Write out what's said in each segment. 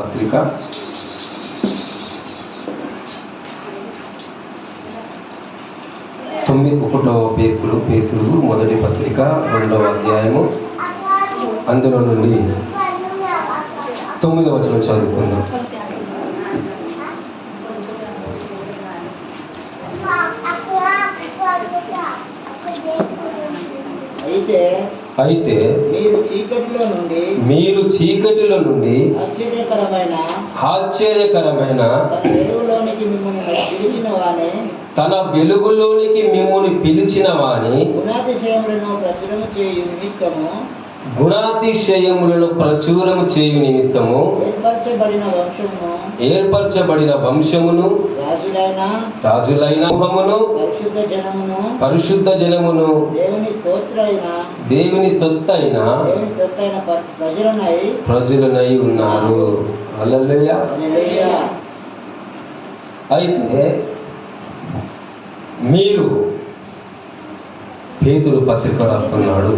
పత్రిక పేతురు మొదటి పత్రిక 2వ అధ్యాయము అందులో నుండి 9వ వచనం చదువుకుందాం. అయితే మీరు చీకటిలో నుండి ఆశ్చర్యకరమైన తన వెలుగులోనికి మిమ్మును పిలిచిన వాని గుణాతిశయములను ప్రచురము చేయు నిమిత్తము ఏర్పరచబడిన వంశమును రాజులైన పరిశుద్ధ జనమును దేవుని సొత్తైన ప్రజలనై ఉన్నారు. హల్లెలూయా. అయితే మీరు పేతురు పత్రిక రాస్తున్నాడు.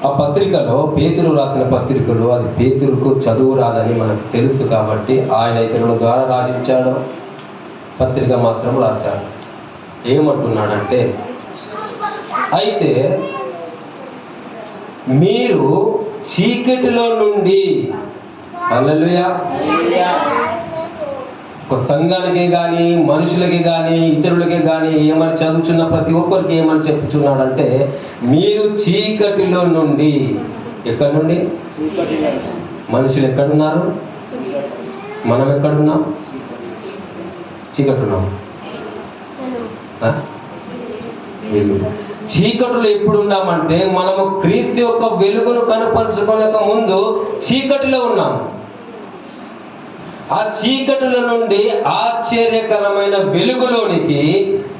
ఆ పత్రికలో పేతురు రాసిన పత్రికలో అది పేతురుకు చదువు రాదని మనకు తెలుసు కాబట్టి ఆయన ఇతరుల ద్వారా రాసించాడు, పత్రిక మాత్రం రాశాడు. ఏమంటున్నాడంటే, అయితే మీరు చీకటిలో నుండి, హల్లెలూయా, ఒక సంఘానికి కానీ మనుషులకి కానీ ఇతరులకి కానీ ఏమని చదువుతున్న ప్రతి ఒక్కరికి ఏమని చెప్తున్నాడంటే, మీరు చీకటిలో నుండి, ఎక్కడి నుండి? మనుషులు ఎక్కడున్నారు? మనం ఎక్కడున్నాం? చీకటున్నాం. చీకటిలో ఎప్పుడున్నామంటే మనము క్రీస్తు యొక్క వెలుగును కనపరుచుకోలేక ముందు చీకటిలో ఉన్నాం. ఆ చీకటిల నుండి ఆశ్చర్యకరమైన వెలుగులోనికి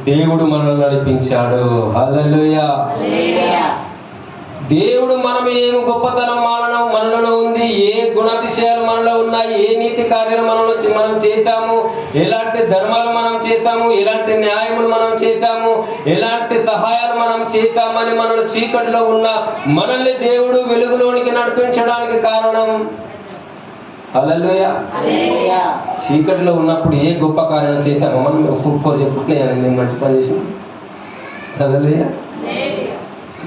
దేవుడు మనల్ని నడిపించాడు. హల్లెలూయా. దేవుడు మనం ఏం గొప్పతనం మనలో ఉంది, ఏ గుణాతిశయాలు మనలో ఉన్నాయి, ఏ నీతి కార్యాలు మనం చేశాము, ఎలాంటి ధర్మాలు మనం చేశాము, ఎలాంటి న్యాయములు మనం చేశాము, ఎలాంటి సహాయాలు మనం చేశామని మనలో చీకటిలో ఉన్న మనల్ని దేవుడు వెలుగులోనికి నడిపించడానికి కారణం. హల్లెలూయా. చీకటిలో ఉన్నప్పుడు ఏ గొప్ప కార్యాలు చేశామో మనం నేను మంచి పని చేసిన. హల్లెలూయా.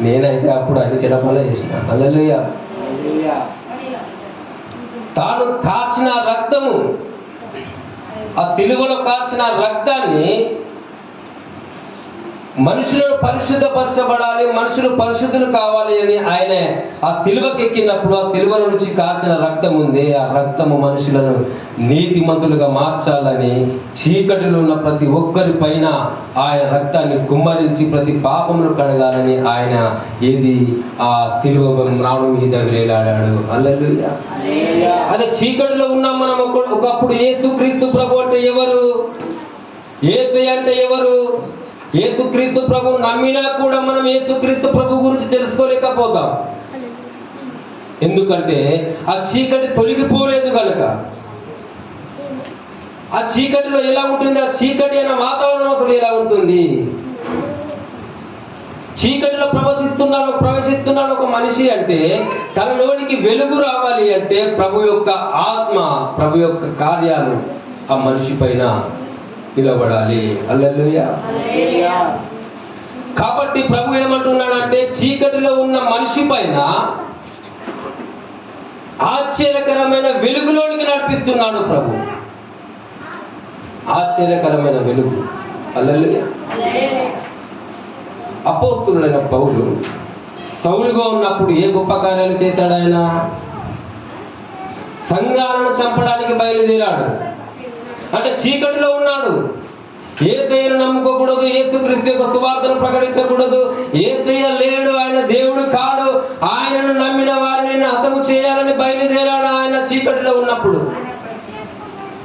నేనైతే అప్పుడు అది చెడ్డ పనులే చేసిన. హల్లెలూయా. తాను కార్చిన రక్తము, ఆ సిలువలో కార్చిన రక్తాన్ని మనుషులను పరిశుద్ధపరచబడాలి, మనుషులు పరిశుద్ధులు కావాలి అని ఆయన ఆ సిలువకి ఎక్కినప్పుడు ఆ సిలువ నుంచి కాచిన రక్తం ఉంది. ఆ రక్తము మనుషులను నీతిమంతులుగా మార్చాలని, చీకటిలో ఉన్న ప్రతి ఒక్కరి పైన ఆయన రక్తాన్ని కుమ్మరించి ప్రతి పాపమును కడగాలని ఆయన ఆ సిలువ రావడం మీద వేలాడాడు. హల్లెలూయా. అదే చీకటిలో ఉన్నాం మనం. ఒకప్పుడు యేసుక్రీస్తు ప్రభు అంటే ఎవరు? యేసయ్య అంటే ఎవరు? యేసుక్రీస్తు ప్రభువు నమ్మినా కూడా మనం యేసుక్రీస్తు ప్రభు గురించి తెలుసుకోలేకపోతాం. ఎందుకంటే ఆ చీకటి తొలగిపోలేదు కనుక. ఆ చీకటిలో ఎలా ఉంటుంది? ఆ చీకటి అనే వాతావరణం ఎలా ఉంటుంది? చీకటిలో ప్రవేశిస్తున్నాడు ఒక మనిషి అంటే తనలోనికి వెలుగు రావాలి అంటే ప్రభు యొక్క ఆత్మ, ప్రభు యొక్క కార్యాలు ఆ మనిషి పైన నిలబడాలి. హల్లెలూయా. కాబట్టి ప్రభు ఏమంటున్నాడంటే, చీకటిలో ఉన్న మనిషి పైన ఆశ్చర్యకరమైన వెలుగులోనికి నడిపిస్తున్నాడు ప్రభు. ఆశ్చర్యకరమైన వెలుగు. హల్లెలూయా. అపోస్తలుడైన పౌలుగా ఉన్నప్పుడు ఏ గొప్ప కార్యాలు చేశాడు ఆయన? సంఘాలను చంపడానికి బయలుదేరాడు. అంటే చీకటిలో ఉన్నాడు. యేసయ్యను నమ్ముకోకూడదు, యేసుక్రీస్తు యొక్క సువార్తను ప్రకటించకూడదు, యేసయ్య లేడు, ఆయన దేవుడు కాడు, ఆయనను నమ్మిన వారిని హతము చేయాలని బయలుదేరాడు ఆయన చీకటిలో ఉన్నప్పుడు.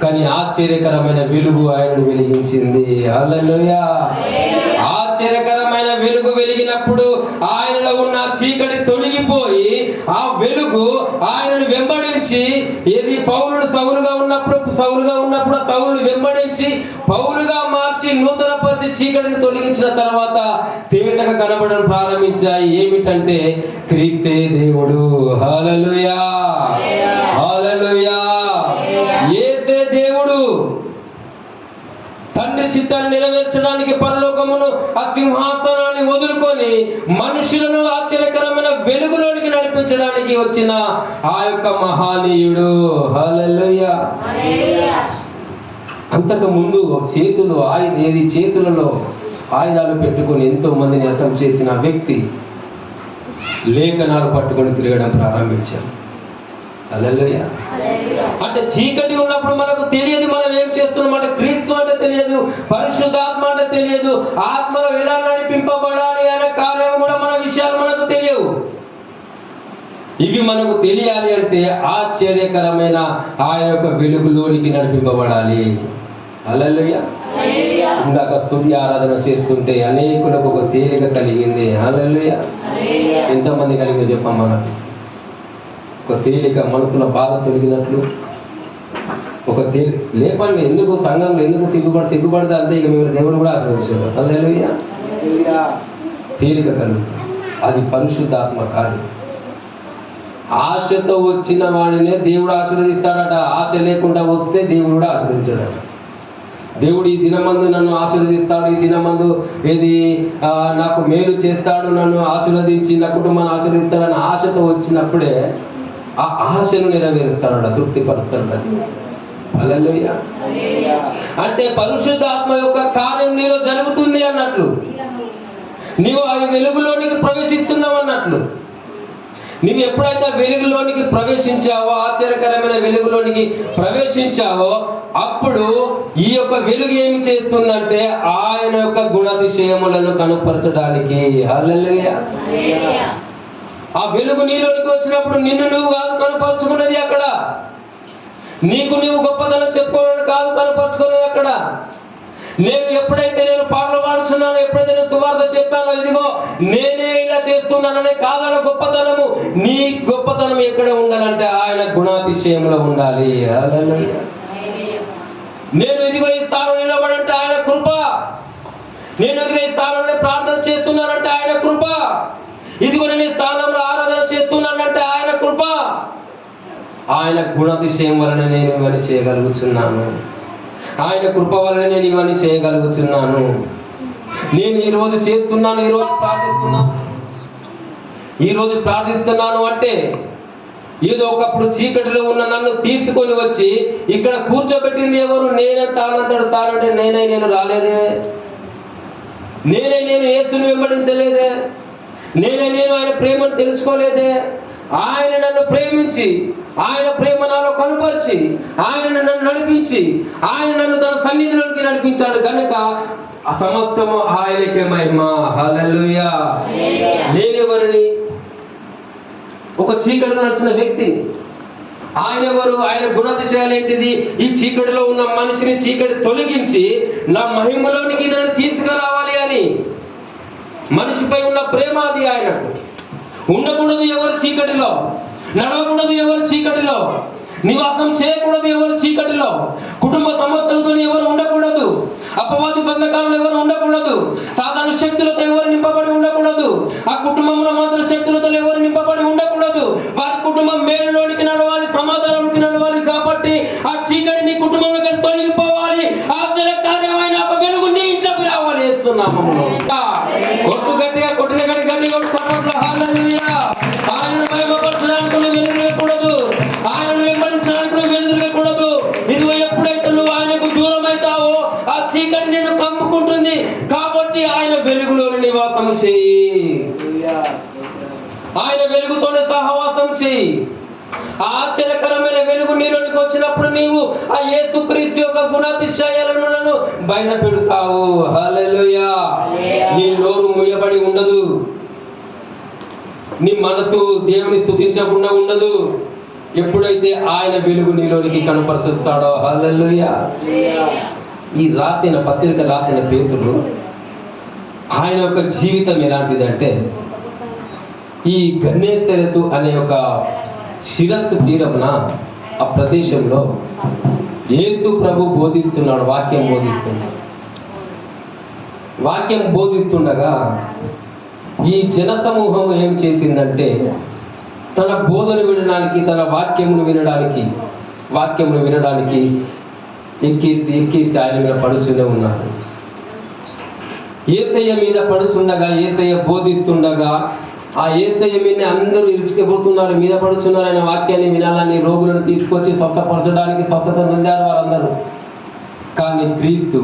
కానీ ఆశ్చర్యకరమైన వెలుగు ఆయనను వెలిగించింది. హల్లెలూయా. ఆశ్చర్యకరమైన వెలుగు వెలిగినప్పుడు ఆయనలో ఉన్న చీకటి తొలగిపోయి ఆ వెలుగు ఆయనను వెంబడించి, ఏది సౌలుగా ఉన్నప్పుడు సౌలును వెంబడించి పౌలుగా మార్చి నూతన పరిచి చీకటిని తొలగించిన తర్వాత తేటగా కనబడడం ప్రారంభించాయి. ఏమిటంటే క్రీస్తే దేవుడు. హల్లెలూయా. హల్లెలూయా. చిత్తాన్ని నెరవేర్చడానికి పరలోకమును ఆ సింహాసనాన్ని వదులుకొని మనుషులను ఆశ్చర్యకరమైన వెలుగులోనికి నడిపించడానికి వచ్చిన ఆ యొక్క మహానీయుడు. హల్లెలూయా. అంతకు ముందు చేతులలో ఆయుధాలు పెట్టుకొని ఎంతో మందిని అర్థం చేసిన వ్యక్తి లేఖనాలు పట్టుకొని తిరగడం ప్రారంభించారు. హల్లెలూయా. అంటే చీకటి ఉన్నప్పుడు మనకు తెలియదు మనం ఏం చేస్తున్నాం. అంటే క్రీస్తు అంటే తెలియదు, పరిశుద్ధాత్మ అంటే తెలియదు, ఆత్మలో ఎలా నడిపింపబడాలి అనే కార్యం కూడా మన విషయాలు మనకు తెలియవు. ఇవి మనకు తెలియాలి అంటే ఆశ్చర్యకరమైన ఆ యొక్క వెలుగులోనికి నడిపింపబడాలి. హల్లెలూయా. ఇందాక స్తుతి ఆరాధన చేస్తుంటే అనేకులకు ఒక తేలిక కలిగింది. హల్లెలూయా. ఎంతమంది కలిగిందో చెప్పమ్మా. నాకు ఒక తేలిక, మనసుల బాధ తొలగినట్లు ఒక లేపండి. ఎందుకు సంఘంలో ఎందుకు సిగ్గుపడితే అంతే ఇక మిమ్మల్ని దేవుడు కూడా ఆశీర్వదించాడు. హల్లెలూయా. తేలిక కలుగుతుంది. అది పరిశుద్ధాత్మ కార్యం. ఆశతో వచ్చిన వాడినే దేవుడు ఆశీర్వదిస్తాడట. ఆశ లేకుండా వస్తే దేవుడు కూడా ఆశీర్వదించాడట. దేవుడు ఈ దినమందు నన్ను ఆశీర్వదిస్తాడు, ఈ దినమందు నాకు మేలు చేస్తాడు, నన్ను ఆశీర్వదించి నా కుటుంబాన్ని ఆశీర్వదిస్తాడని ఆశతో వచ్చినప్పుడే ఆ ఆశను నెరవేరుస్తాడట, తృప్తిపరుస్తాడట. హల్లెలూయా. అంటే పరిశుద్ధాత్మ యొక్క కార్యం నీలో జరుగుతుంది అన్నట్లు, నీవు ఆ వెలుగులోనికి ప్రవేశిస్తున్నావు అన్నట్లు. నీవు ఎప్పుడైతే వెలుగులోనికి ప్రవేశించావో, ఆశ్చర్యకరమైన వెలుగులోనికి ప్రవేశించావో, అప్పుడు ఈ యొక్క వెలుగు ఏమి చేస్తుందంటే ఆయన యొక్క గుణాతిశయములను కనుపరచడానికి. హల్లెలూయా. ఆ వెలుగు నీలోనికి వచ్చినప్పుడు నిన్ను నువ్వు కాదు కనుపరుచుకున్నది అక్కడ. నీకు నువ్వు గొప్పతనం చెప్పుకోవడం కాదు కనుపరుచుకున్నది అక్కడ. ఎప్పుడైతే నేను పాటలు పాడుతున్నానో, ఎప్పుడైతే నేను సువార్త చెప్పానో, ఇదిగో నేనే ఇలా చేస్తున్నాననే కాదన గొప్పతనము. నీ గొప్పతనం ఎక్కడ ఉండాలంటే ఆయన గుణాతిశయంలో ఉండాలి. హల్లెలూయా. నేను ఇదిగో ఈ స్థానంలో నిలబడంటే ఆయన కృప. నేను ఇదిగో ఈ స్థానంలో ప్రార్థన చేస్తున్నానంటే ఆయన కృప. ఇదిగో నేను ఈ స్థానంలో ఆరాధన చేస్తున్నానంటే ఆయన కృప. ఆయన గుణాతిశయం వలన నేను ఇవన్నీ చేయగలుగుతున్నాను. ఆయన కృప వలన నేను ఇవన్నీ చేయగలుగుతున్నాను. నేను ఈరోజు చేస్తున్నాను, ఈరోజు ప్రార్థిస్తున్నాను అంటే ఏదో ఒకప్పుడు చీకటిలో ఉన్న నన్ను తీసుకొని వచ్చి ఇక్కడ కూర్చోబెట్టింది ఎవరు? నేనే. తానంటే నేను రాలేదే. నేను యేసుని వెంబడించలేదే. నేను ఆయన ప్రేమను తెలుసుకోలేదే. ఆయన నన్ను ప్రేమించి, ఆయన ప్రేమ నాలో కనుపరిచి, ఆయన నన్ను నడిపించి, ఆయన నన్ను తన సన్నిధిలోకి నడిపించాడు కనుక సమస్తము ఆయనకే మహిమ. హల్లెలూయా. నేనెవరిని? ఒక చీకటిలో నడిచిన వ్యక్తి. ఆయన ఎవరు? ఆయన గుణాతిశయాలు ఏంటిది? ఈ చీకటిలో ఉన్న మనిషిని చీకటి తొలగించి నా మహిమలోనికి నన్ను తీసుకురావాలి అని. మనిషిపై ఉన్న ప్రేమ అది ఆయనకు. ఉండకూడదు ఎవరు చీకటిలో, నడవకూడదు ఎవరు చీకటిలో, నివాసం చేయకూడదు ఎవరు చీకటిలో, కుటుంబ సమస్యలతో ఎవరు ఉండకూడదు, అపవాది బంధకాలను ఎవరు ఉండకూడదు, సాధారణ శక్తులతో ఎవరు నింపబడి ఉండకూడదు, ఆ కుటుంబంలో మాత్రం శక్తులతో ఎవరు నింపబడి ఉండకూడదు. వారి కుటుంబం మేలులోనికి నడవాలి, సమాధానంలోకి నడవాలి. కాబట్టి ఆ చీకటి నీ కుటుంబంలోకి తొలగిపోవాలి. ఆశ్చర్య కార్యమైన ఒక వెలుగు నీ ఇంట్లోకి రావాలి. వేస్తున్నాము కొట్టు గట్టిగా, కొట్టిన గట్టిగా సపోర్ట్. హల్లెలూయా. ఆయన మహిమపరచడానికి నువ్వు వెలుగుకూడదు, ఆయన వెంబడించడానికి నువ్వు వెలుగుకూడదు. ఇదిగో ఎప్పుడైతే నువ్వు ఆయనకు దూరం అవుతావో ఆ చీకటి నేను కమ్ముకుంటుంది. కాబట్టి ఆయన వెలుగులోని నివాసం చేయి, ఆయన వెలుగుతోనే సహవాసం చేయి. ఆశ్చర్యకరమైన వెలుగు నీలోనికి వచ్చినప్పుడు నీవు ఆ యేసుక్రీస్తు యొక్క గుణాతిశయాలను బయట పెడతావు. హల్లెలూయా. నీ నోరు మూయబడి ఉండదు, నీ మనసు దేవుని స్తుతించకుండా ఉండదు. ఎప్పుడైతే ఆయన వెలుగు నీలోనికి కనపరుస్తాడో. హల్లెలూయా. ఈ పత్రిక రాసిన పేతురు ఆయన యొక్క జీవితం ఎలాంటిదంటే, ఈ గన్నేసరెతు అనే ఒక శిరస్సు తీరమున ఆ ప్రదేశంలో యేసు ప్రభు బోధిస్తున్నాడు, వాక్యం బోధిస్తుండగా ఈ జన సమూహం ఏం చేసిందంటే తన బోధన వినడానికి, తన వాక్యమును వినడానికి ఎక్కేసి ఆయన మీద పడుచునే ఉన్నారు. యేసయ్య మీద పడుచుండగా, యేసయ్య బోధిస్తుండగా ఆ యేసయ్య మీద అందరూ ఇరుచుకుపోతున్నారు, మీద పడుచున్నారు. ఆయన వాక్యాన్ని వినాలని రోగులను తీసుకొచ్చి స్వస్థపరచడానికి స్వస్థత పొందారు వారందరూ. కానీ క్రీస్తు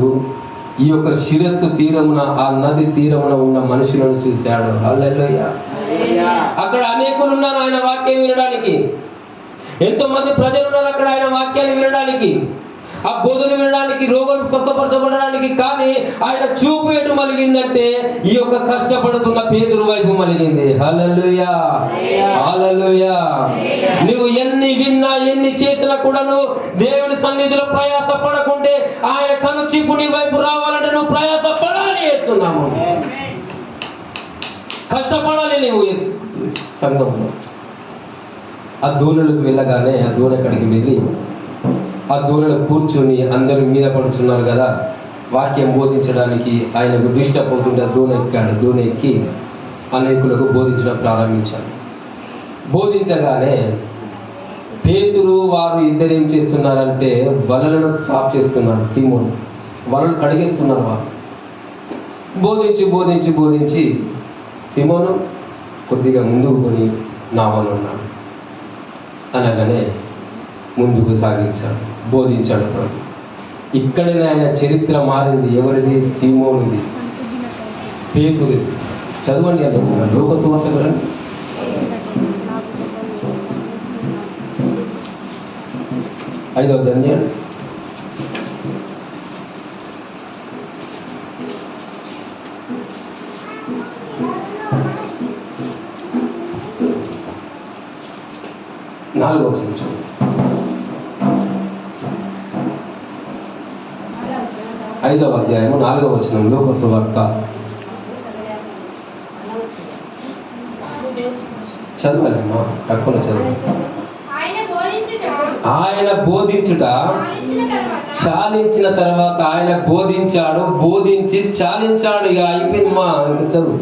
ఈ యొక్క శిరస్సు తీరమున, ఆ నది తీరమున ఉన్న మనుషులను చూశాడు. హల్లెలూయా. అక్కడ అనేకులు ఉన్నారు ఆయన వాక్యం వినడానికి, ఎంతో మంది ప్రజలు ఉన్నారు అక్కడ ఆయన వాక్యాన్ని వినడానికి, ఆ బోధన వినడానికి, రోగులు స్వస్థపరచబడడానికి. కానీ ఆయన చూపు ఎటు మలిగిందంటే ఈ యొక్క కష్టపడుతున్న పేతురు వైపు మలిగింది. హల్లెలూయా, హల్లెలూయా. నువ్వు ఎన్ని విన్నా, ఎన్ని చేసినా కూడా నువ్వు దేవుని సన్నిధిలో ప్రయాస పడకుంటే ఆయన కను చూపు నీ వైపు రావాలంటే నువ్వు ప్రయాస పడాలి. చేస్తున్నాము, కష్టపడాలి నువ్వు సంఘంలో. ఆ దూనలకు వెళ్ళగానే ఆ దూన అక్కడికి వెళ్ళి ఆ దూనలో కూర్చొని అందరూ మీద పడుతున్నారు కదా, వాక్యం బోధించడానికి ఆయనకు డిస్టర్బ్ అవుతుంటే దూన ఎక్కాడు. దూన ఎక్కి అనేకులకు బోధించడం ప్రారంభించాడు. బోధించగానే పేతురు వారు ఇద్దరు ఏం చేస్తున్నారంటే వలలను సాఫ్ చేస్తున్నారు. సీమోను వలలు కడిగేస్తున్నారు. వారు బోధించి సీమోను కొద్దిగా ముందుకు కొని నావలు ఉన్నాడు అనగానే ముందుకు సాగించాడు, బోధించాడు. ఇక్కడనే ఆయన చరిత్ర మారింది. ఎవరిది? సీమోనుది, పేతురు. చదవండి అనుకున్నాను లోక సువార్త కూడా 5వ అధ్యాయం 4వ వచనం. 5వ అధ్యాయము 4వ వచనం లోక సువార్త. చదవాలమ్మా, తక్కువ చదవాలి. ఆయన బోధించుట చాలించిన తర్వాత ఆయన బోధించాడు, బోధించి చాలించాడు. ఇక అయిపోయిందమ్మా, ఇంకా చదువు.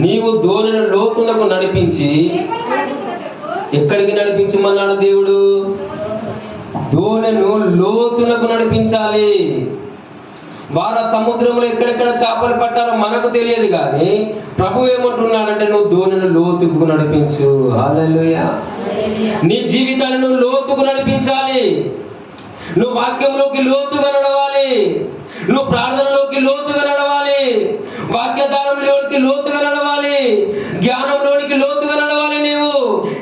నీవు దోణిని లోతునకు నడిపించి, ఎక్కడికి నడిపించమన్నాడు దేవుడు? దోణిను లోతునకు నడిపించాలి. వారు సముద్రంలో ఎక్కడెక్కడ చేపలు పట్టారో మనకు తెలియదు, కానీ ప్రభు ఏమంటున్నాడంటే నువ్వు దోణిని లోతుకు నడిపించు. హల్లెలూయా. నీ జీవితాన్ని నువ్వు లోతుకు నడిపించాలి. నువ్వు వాక్యంలోకి లోతుగా నడవాలి, నువ్వు ప్రార్థనలోకి లోతుగా నడవాలి, వాక్యధారంలోకి లోతుగా నడవాలి, జ్ఞానంలోనికి లోతుగా నడవాలి.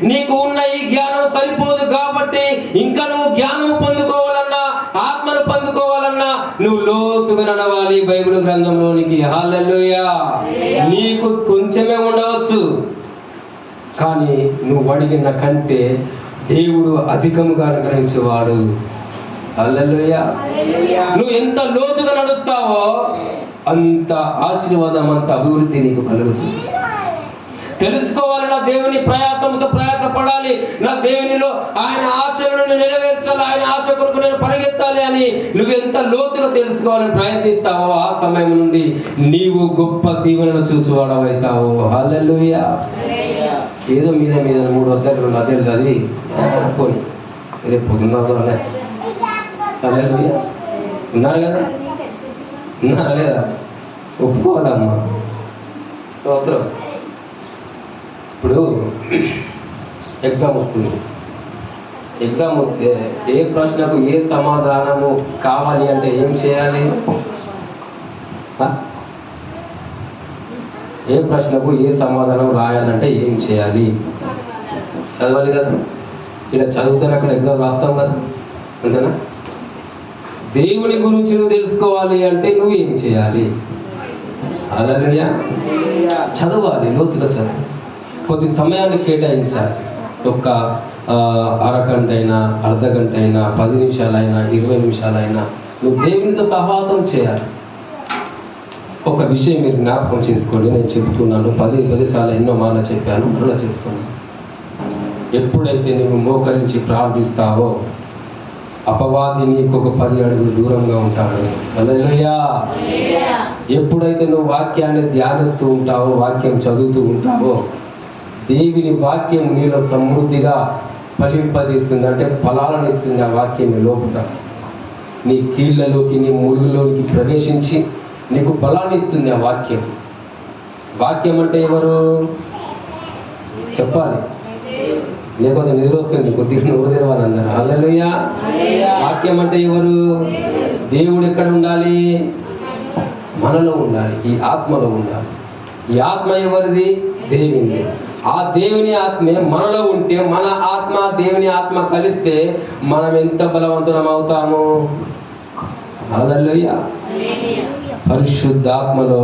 నీకు ఉన్న ఈ జ్ఞానం సరిపోదు కాబట్టి ఇంకా నువ్వు జ్ఞానం పొందుకోవాలన్నా, ఆత్మను పొందుకోవాలన్నా నువ్వు లోతుగా నడవాలి బైబిల్ గ్రంథంలోనికి. హల్లెలూయా. నీకు కొంచెమే ఉండవచ్చు, కానీ నువ్వు అడిగిన కంటే దేవుడు అధికముగా అనుగ్రహించేవాడు. హల్లెలూయా. నువ్వు ఎంత లోతుగా నడుస్తావో అంత ఆశీర్వాదం, అంత అభివృద్ధి నీకు కలుగుతుంది. తెలుసుకోవాలి, నా దేవుని ప్రయాసంతో ప్రయాసపడాలి, నా దేవునిలో ఆయన ఆశలను నెరవేర్చాలి, ఆయన ఆశ కొరకు నేను పరిగెత్తాలి అని నువ్వు ఎంత లోతుగా తెలుసుకోవాలని ప్రయత్నిస్తావో ఆ సమయం నుండి నీవు గొప్ప దీవెనను చూచువాడవైతావు. హల్లెలూయా. ఏదో మీద 3 అధ్యాయులు 2 అధ్యాయులు చదివి పోయి రేపు పొద్దున్నారో అనే. హల్లెలూయా. ఉన్నారు కదా, ఉన్నారా లేదా? ఒప్పుకోవాలమ్మా. స్తోత్రం. ఇప్పుడు ఎగ్జామ్ వస్తుంది. ఎగ్జామ్ వస్తే ఏ ప్రశ్నకు ఏ సమాధానము కావాలి అంటే ఏం చేయాలి? ఏ ప్రశ్నకు ఏ సమాధానం రాయాలంటే ఏం చేయాలి? చదవాలి కదా. ఇలా చదివితే అక్కడ ఎగ్జామ్ రాస్తాం కదా, అంతేనా? దేవుని గురించి నువ్వు తెలుసుకోవాలి అంటే నువ్వు ఏం చేయాలి? హల్లెలూయా. చదవాలి, లోతుగా చదవాలి, కొద్ది సమయాన్ని కేటాయించాలి. ఒక అరగంట అయినా, అర్ధ గంట అయినా, 10 నిమిషాలైనా, 20 నిమిషాలైనా నువ్వు దేవునితో సహవాసం చేయాలి. ఒక విషయం మీరు జ్ఞాపకం చేసుకోండి. నేను చెప్తున్నాను, 10 సార్లు ఎన్నో మాటలు చెప్పాను, మరలా చెప్తున్నాను. ఎప్పుడైతే నువ్వు మోకరించి ప్రార్థిస్తావో అపవాది నీకు ఒక 10 అడుగులు దూరంగా ఉంటాడు. హల్లెలూయా. ఎప్పుడైతే నువ్వు వాక్యాన్ని ధ్యానిస్తూ ఉంటావో, వాక్యం చదువుతూ ఉంటావో, దేవుని వాక్యం నీలో సమృద్ధిగా ఫలింపజేస్తుంది, అంటే ఫలాలను ఇస్తుంది. ఆ వాక్యం లోపల నీ కీళ్ళలోకి, నీ ముళ్ళులోకి ప్రవేశించి నీకు ఫలాన్ని ఇస్తుంది. ఆ వాక్యం. వాక్యం అంటే ఎవరు చెప్పాలి, లేకపోతే నిద్ర వస్తుంది, కొద్దిగా నువ్వు తెరవాలన్నారు. హల్లెలూయా. వాక్యం అంటే ఎవరు? దేవుడు ఎక్కడ ఉండాలి? మనలో ఉండాలి, ఈ ఆత్మలో ఉండాలి. ఈ ఆత్మ ఎవరిది? దేవుని. ఆ దేవుని ఆత్మే మనలో ఉంటే, మన ఆత్మ దేవుని ఆత్మ కలిస్తే మనం ఎంత బలవంతులం అవుతాము. హల్లెలూయా. పరిశుద్ధాత్మలో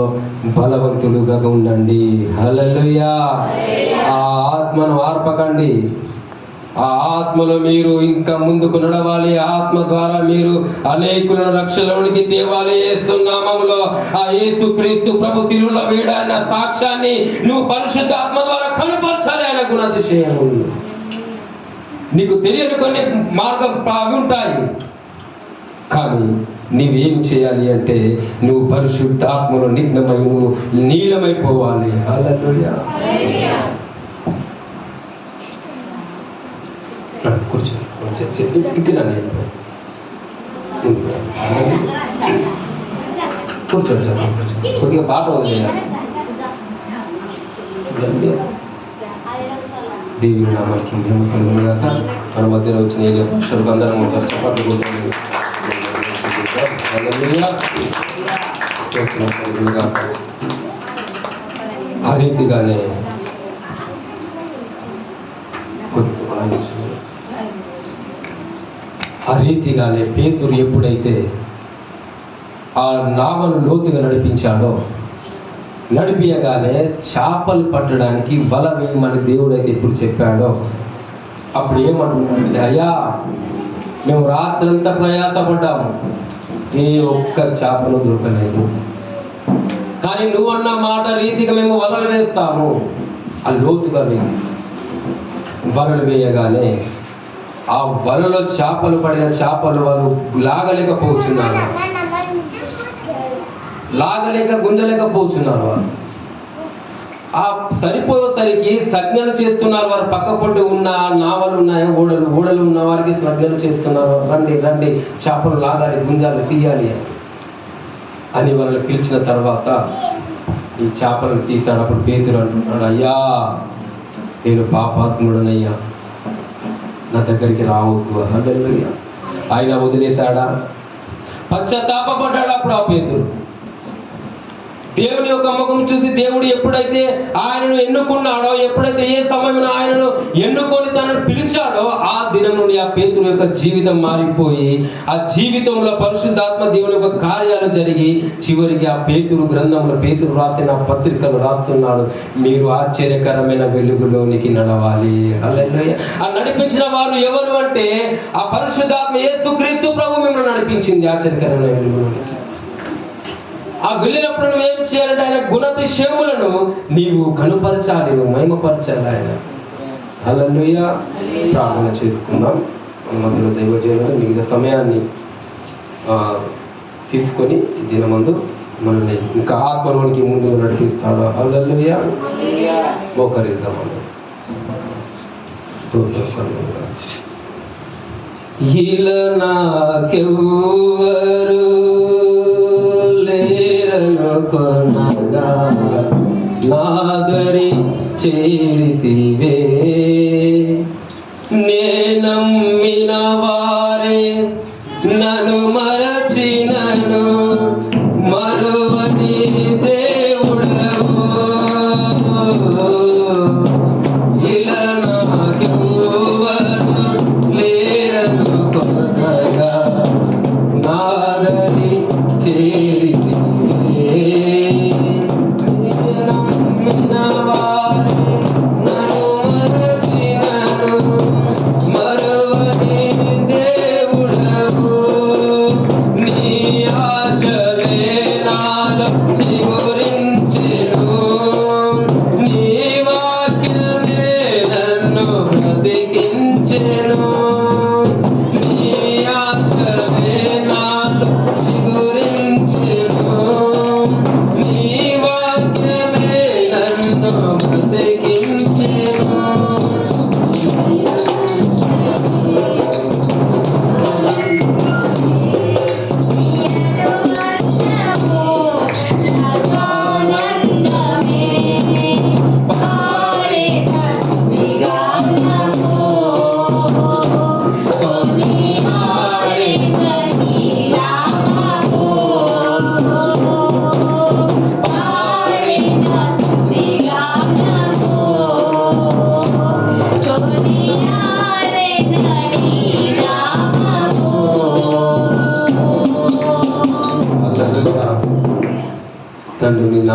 బలవంతులుగా ఉండండి. హల్లెలూయా. ఆ ఆత్మను ఆర్పకండి. ఆ ఆత్మలో మీరు ఇంకా ముందుకు నడవాలి. ఆత్మ ద్వారా మీరు అనేకులను రక్షణలోనికి తేవాలి. యేసు నామములో ఆ యేసు క్రీస్తు ప్రభు తిరుమల వేడైన సాక్ష్యాన్ని నువ్వు పరిశుద్ధాత్మ ద్వారా కనపరచాలి. ఆయన గుణాతిశయము నీకు తెలియని కొన్ని మార్గం అవి ఉంటాయి, కానీ నీవేం చేయాలి అంటే నువ్వు పరిశుద్ధాత్మలో నిగ్నమై నువ్వు నీలమైపోవాలి. హల్లెలూయా. కూర్చో కొద్దిగా పాట వదిలేయాలి. దేవి నామానికి కాక మన మధ్యలో వచ్చిన ఏ పక్షులకు అందరం ఒకసారి చప్పట్లు కొట్టాలి. ఆ రీతిగానే పేతురు ఎప్పుడైతే ఆ నావను లోతుగా నడిపించాడో, నడిపియగానే చేపలు పట్టడానికి వల వేయమని దేవుడు అయితే ఎప్పుడు చెప్పాడో, అప్పుడు ఏమంటున్నాడంటే, అయ్యా మేము రాత్రంతా ప్రయాసపడ్డాము, ఏ ఒక్క చేపను దొరకలేదు, కానీ నువ్వన్న మాట రీతిగా మేము వలలు వేస్తాము. ఆ లోతుగా వలలు వేయగానే ఆ వలలో చేపలు పడిన చేపలు వారు గుంజలేకపోతున్నారు. వారు ఆ సరిపోయేసరికి సంజ్ఞలు చేస్తున్నారు. వారు పక్క పొట్టు ఉన్న నావలు ఉన్నాయి, ఓడలు ఉన్న వారికి సంజ్ఞలు చేస్తున్నారు. రండి రండి, చేపలు లాగాలి, గుంజాలి, తీయాలి అని వాళ్ళని పిలిచిన తర్వాత ఈ చేపలను తీస్తాడు. అప్పుడు పేతురు అంటున్నాడు, అయ్యా నేను పాపాత్ముడనయ్యా, నా దగ్గరికి రావద్దు. హల్లెలూయా. ఆయన వదిలేశాడా? పశ్చాత్తాపడ్డాడు. అప్పుడు ఆ పేతురు దేవుని యొక్క ముఖం చూసి, దేవుడు ఎప్పుడైతే ఆయనను ఎన్నుకున్నాడో, ఎప్పుడైతే ఏ సమయంలో ఆయనను ఎన్నుకొని తనను పిలిచాడో, ఆ దినం నుండి ఆ పేతురు యొక్క జీవితం మారిపోయి, ఆ జీవితంలో పరిశుద్ధాత్మ దేవుని యొక్క కార్యాలు జరిగి, చివరికి ఆ పేతురు గ్రంథంలో పేతురు రాసిన పత్రికలు రాస్తున్నాడు, మీరు ఆశ్చర్యకరమైన వెలుగులోనికి నడవాలి. హల్లెలూయా. ఆ నడిపించిన వారు ఎవరు అంటే, ఆ పరిశుద్ధాత్మ యేసు క్రీస్తు ప్రభు మిమ్మల్ని నడిపించింది ఆశ్చర్యకరమైన వెలుగులోనికి. ఆ వెళ్ళినప్పుడు నువ్వేం చేయాలంటే ఆయన గుణాతిశయములను నీవు కనుపరచాలి, నువ్వు మహిమపరచాలి ఆయన. హల్లెలూయా. ప్రార్థన చేసుకుందాం. మన మధ్యలో దైవజనులు మిగతా సమయాన్ని తీసుకొని దినమందు మనల్ని ఇంకా ఆత్మలోనికి ముందుకు నడిపిస్తాడు. హల్లెలూయా. మోకరిద్దామని ఇలా నాకెవ్వరు కొనగా నాగరి చేరితివే, నేనమ్మిన వారే నన్ను మరచినను మరువని దేవుడవు. ఇలా నాకెవ్వరు లేరను కొనగా నాగరి చేరితివే,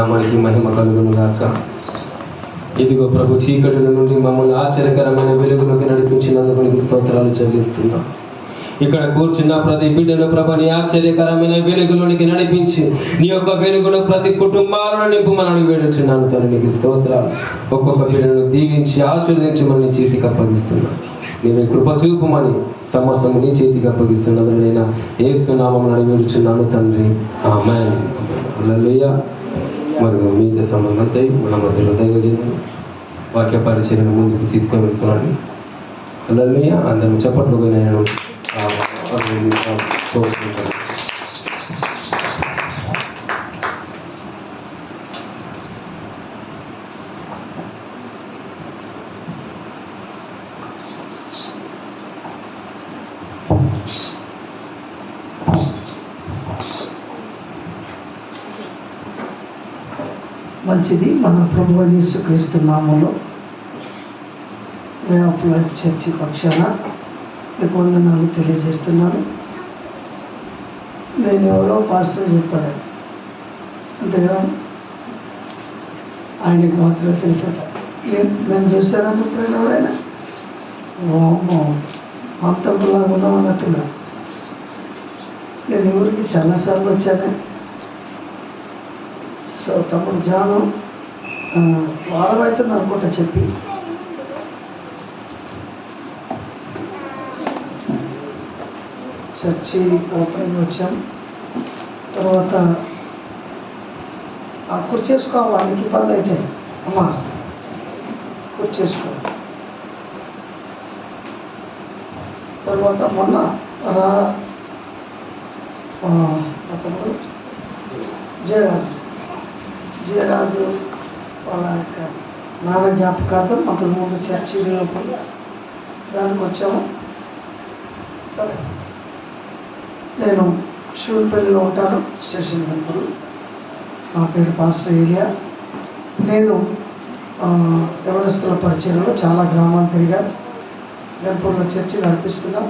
నామానికి మహిమ కలుగును గాక. ఇదిగో ప్రభు, చీకటిల నుండి మమ్మల్ని ఆశ్చర్యకరమైన వెలుగులోకి నడిపించినందుకు నీకు స్తోత్రాలు చెల్లిస్తున్నాం. ఇక్కడ కూర్చున్న ప్రతి బిడ్డను ప్రభు నీ ఆశ్చర్యకరమైన వెలుగులోనికి నడిపించి నీ యొక్క వెలుగును ప్రతి కుటుంబాలను నింపుమని వేడుచున్నాను తండ్రి. నీకు స్తోత్రాలు. ఒక్కొక్క బిడ్డను దీవించి ఆశీర్వదించి మన చేతికి అప్పగిస్తున్నాను. నీవే కృప చూపుమని సమస్తము నీ చేతికి అప్పగిస్తున్నాను. నేను ఏస్తున్నామని అడిగిస్తున్నాను తండ్రి. ఆమేన్. హల్లెలూయా. మరియు మీతో సంబంధంతో మన మధ్యలో దైవజనం వాక్య పరిచయం ముందుకు తీసుకొని వెళ్తున్నాను. హల్లెలూయా. అందరూ చప్పట్లుగా నేను కోరుకుంటాను. మంచిది. మన ప్రభువు యేసుక్రీస్తు నామములో వే ఆఫ్ లైఫ్ చర్చి పక్షాన మీకు వందనాలు తెలియజేస్తున్నాను. నేను ఎవరో పాస్టర్ చెప్పాడు, అంతేగా ఆయనకి మాత్రమే తెలుసట. నేను చూశానప్పుడు ఎవరైనా అంతకులాగా ఉన్నామన్నట్టుగా. నేను ఊరికి చాలాసార్లు వచ్చాను. సో తమ్ముడు జాను వారం అవుతుంది అనుకుంటా చెప్పి, చర్చి ఓపెనింగ్ వచ్చాం. తర్వాత కూర్చేసుకో, వాళ్ళకి ఇబ్బంది అయితే అమ్మా కూర్చేసుకో. తర్వాత మొన్న జయరాజు వాళ్ళ యొక్క నాన్న జ్ఞాపకార్థం అంతకు ముందు చర్చి లోపల దానికి వచ్చాము. సరే, నేను శివులపల్లిలో ఉంటాను, స్టేషన్ వెంపుడు. నా పేరు పాస్టర్ ఏలియా. నేను యవనస్తుల పరిచయంలో చాలా గ్రామాలు తిరిగా వెంపూర్లో చర్చి నడిపిస్తున్నాం.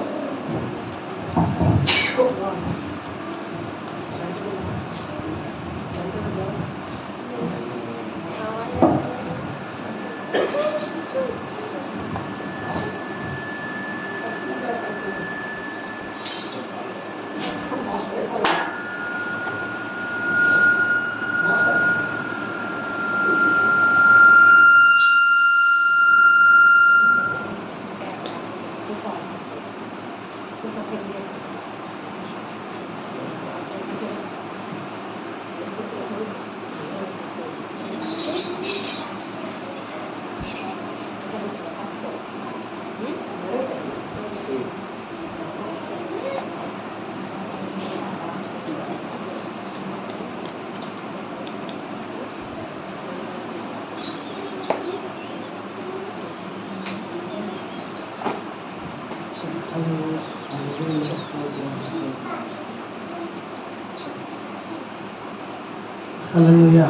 హల్లెలూయా.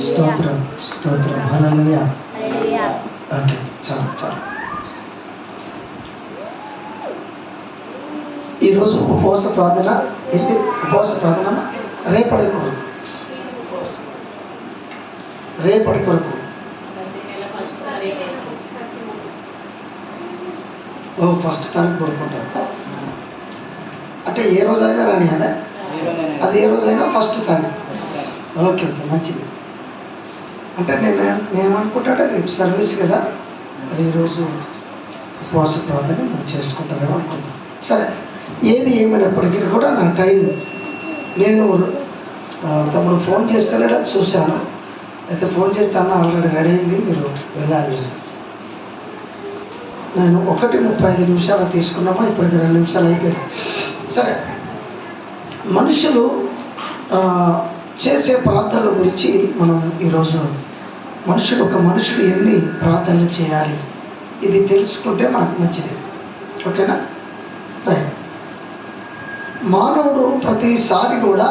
స్తోత్రం స్తోత్రం. హల్లెలూయా. ఓకే, చాలా చాలా. ఈరోజు ఉపవాస ప్రార్థన. ఇది ఉపవాస ప్రార్థన రేపటి కొరకు, రేపటి కొరకు. ఫస్ట్ తారీఖు పడుకుంటారు అంటే ఏ రోజైనా రాని అదే, అది ఏ రోజైనా ఫస్ట్ తారీఖు. ఓకే ఓకే, మంచిది. అంటే నేనేమనుకుంటాడే రేపు సర్వీస్ కదా, మరి ఈరోజు ఉపవాస ప్రార్థన మనం చేసుకుంటామేమో అనుకుంటాను. సరే, ఏది ఏమైనప్పటికీ కూడా నా టైం, నేను తమ్ముడు ఫోన్ చేస్తానో చూశాను. అయితే ఫోన్ చేస్తాను, ఆల్రెడీ రెడీ అయింది, మీరు వెళ్ళాలి. నేను 1:35 తీసుకున్నామా, ఇప్పటికి 2 నిమిషాలు అయిపోయింది. సరే, మనుషులు చేసే ప్రార్థనల గురించి మనం ఈరోజు ఒక మనుషుడు ఎన్ని ప్రార్థనలు చేయాలి ఇది తెలుసుకుంటే మనకు మంచిది. ఓకేనా? సరే, మానవుడు ప్రతిసారి కూడా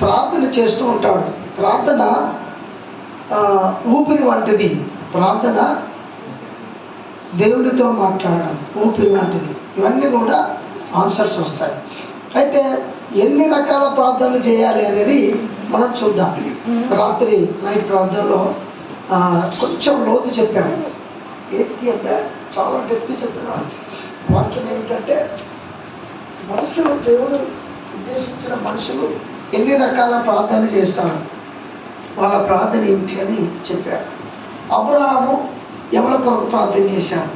ప్రార్థన చేస్తూ ఉంటాడు. ప్రార్థన ఊపిరి వంటిది. ప్రార్థన దేవుడితో మాట్లాడడం ఊపిరి వంటిది. ఇవన్నీ కూడా ఆన్సర్స్ వస్తాయి. అయితే ఎన్ని రకాల ప్రార్థనలు చేయాలి అనేది మనం చూద్దాం. రాత్రి నైట్ ప్రాంతంలో కొంచెం లోతు చెప్పాను. ఏంటి అంటే చాలా డెప్త్ చెప్పాను. వాక్యం ఏమిటంటే మనుషులు, దేవుడు ఉద్దేశించిన మనుషులు ఎన్ని రకాల ప్రార్థన చేస్తాడు, వాళ్ళ ప్రార్థన ఏమిటి అని చెప్పాడు. అబ్రహాము ఎవరి కొరకు ప్రార్థన చేశాడు,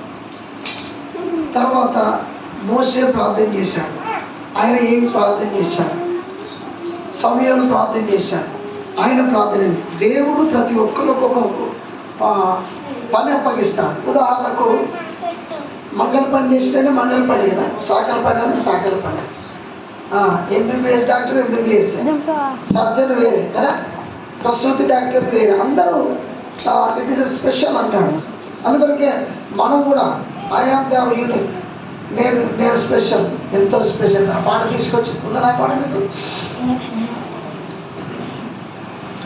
తర్వాత మోషే ప్రార్థన చేశాడు, ఆయన ఏం ప్రార్థన చేశాడు, సమయాలు ప్రార్థన చేశాడు, ఆయన ప్రార్థన. దేవుడు ప్రతి ఒక్కరికి ఒక పని అప్పగిస్తాడు. ఉదాహరణకు మంగళ పని చేసితేనే మంగళ పని కదా, సాకల పని అంటే సాకల పని. ఎంబీబీఎస్ డాక్టర్ ఎంబీబీఎస్, సర్జన్ వేరే కదా, ప్రసూతి డాక్టర్ వేరే, అందరూ ఇట్ ఈస్ స్పెషల్ అంటాడు. అందుకొరకే మనం కూడా ఐ ఆమ్ ద యూనిక్, నేను స్పెషల్, ఎంతో స్పెషల్. ఆ పాట తీసుకొచ్చి ఉందా నా పాట మీకు?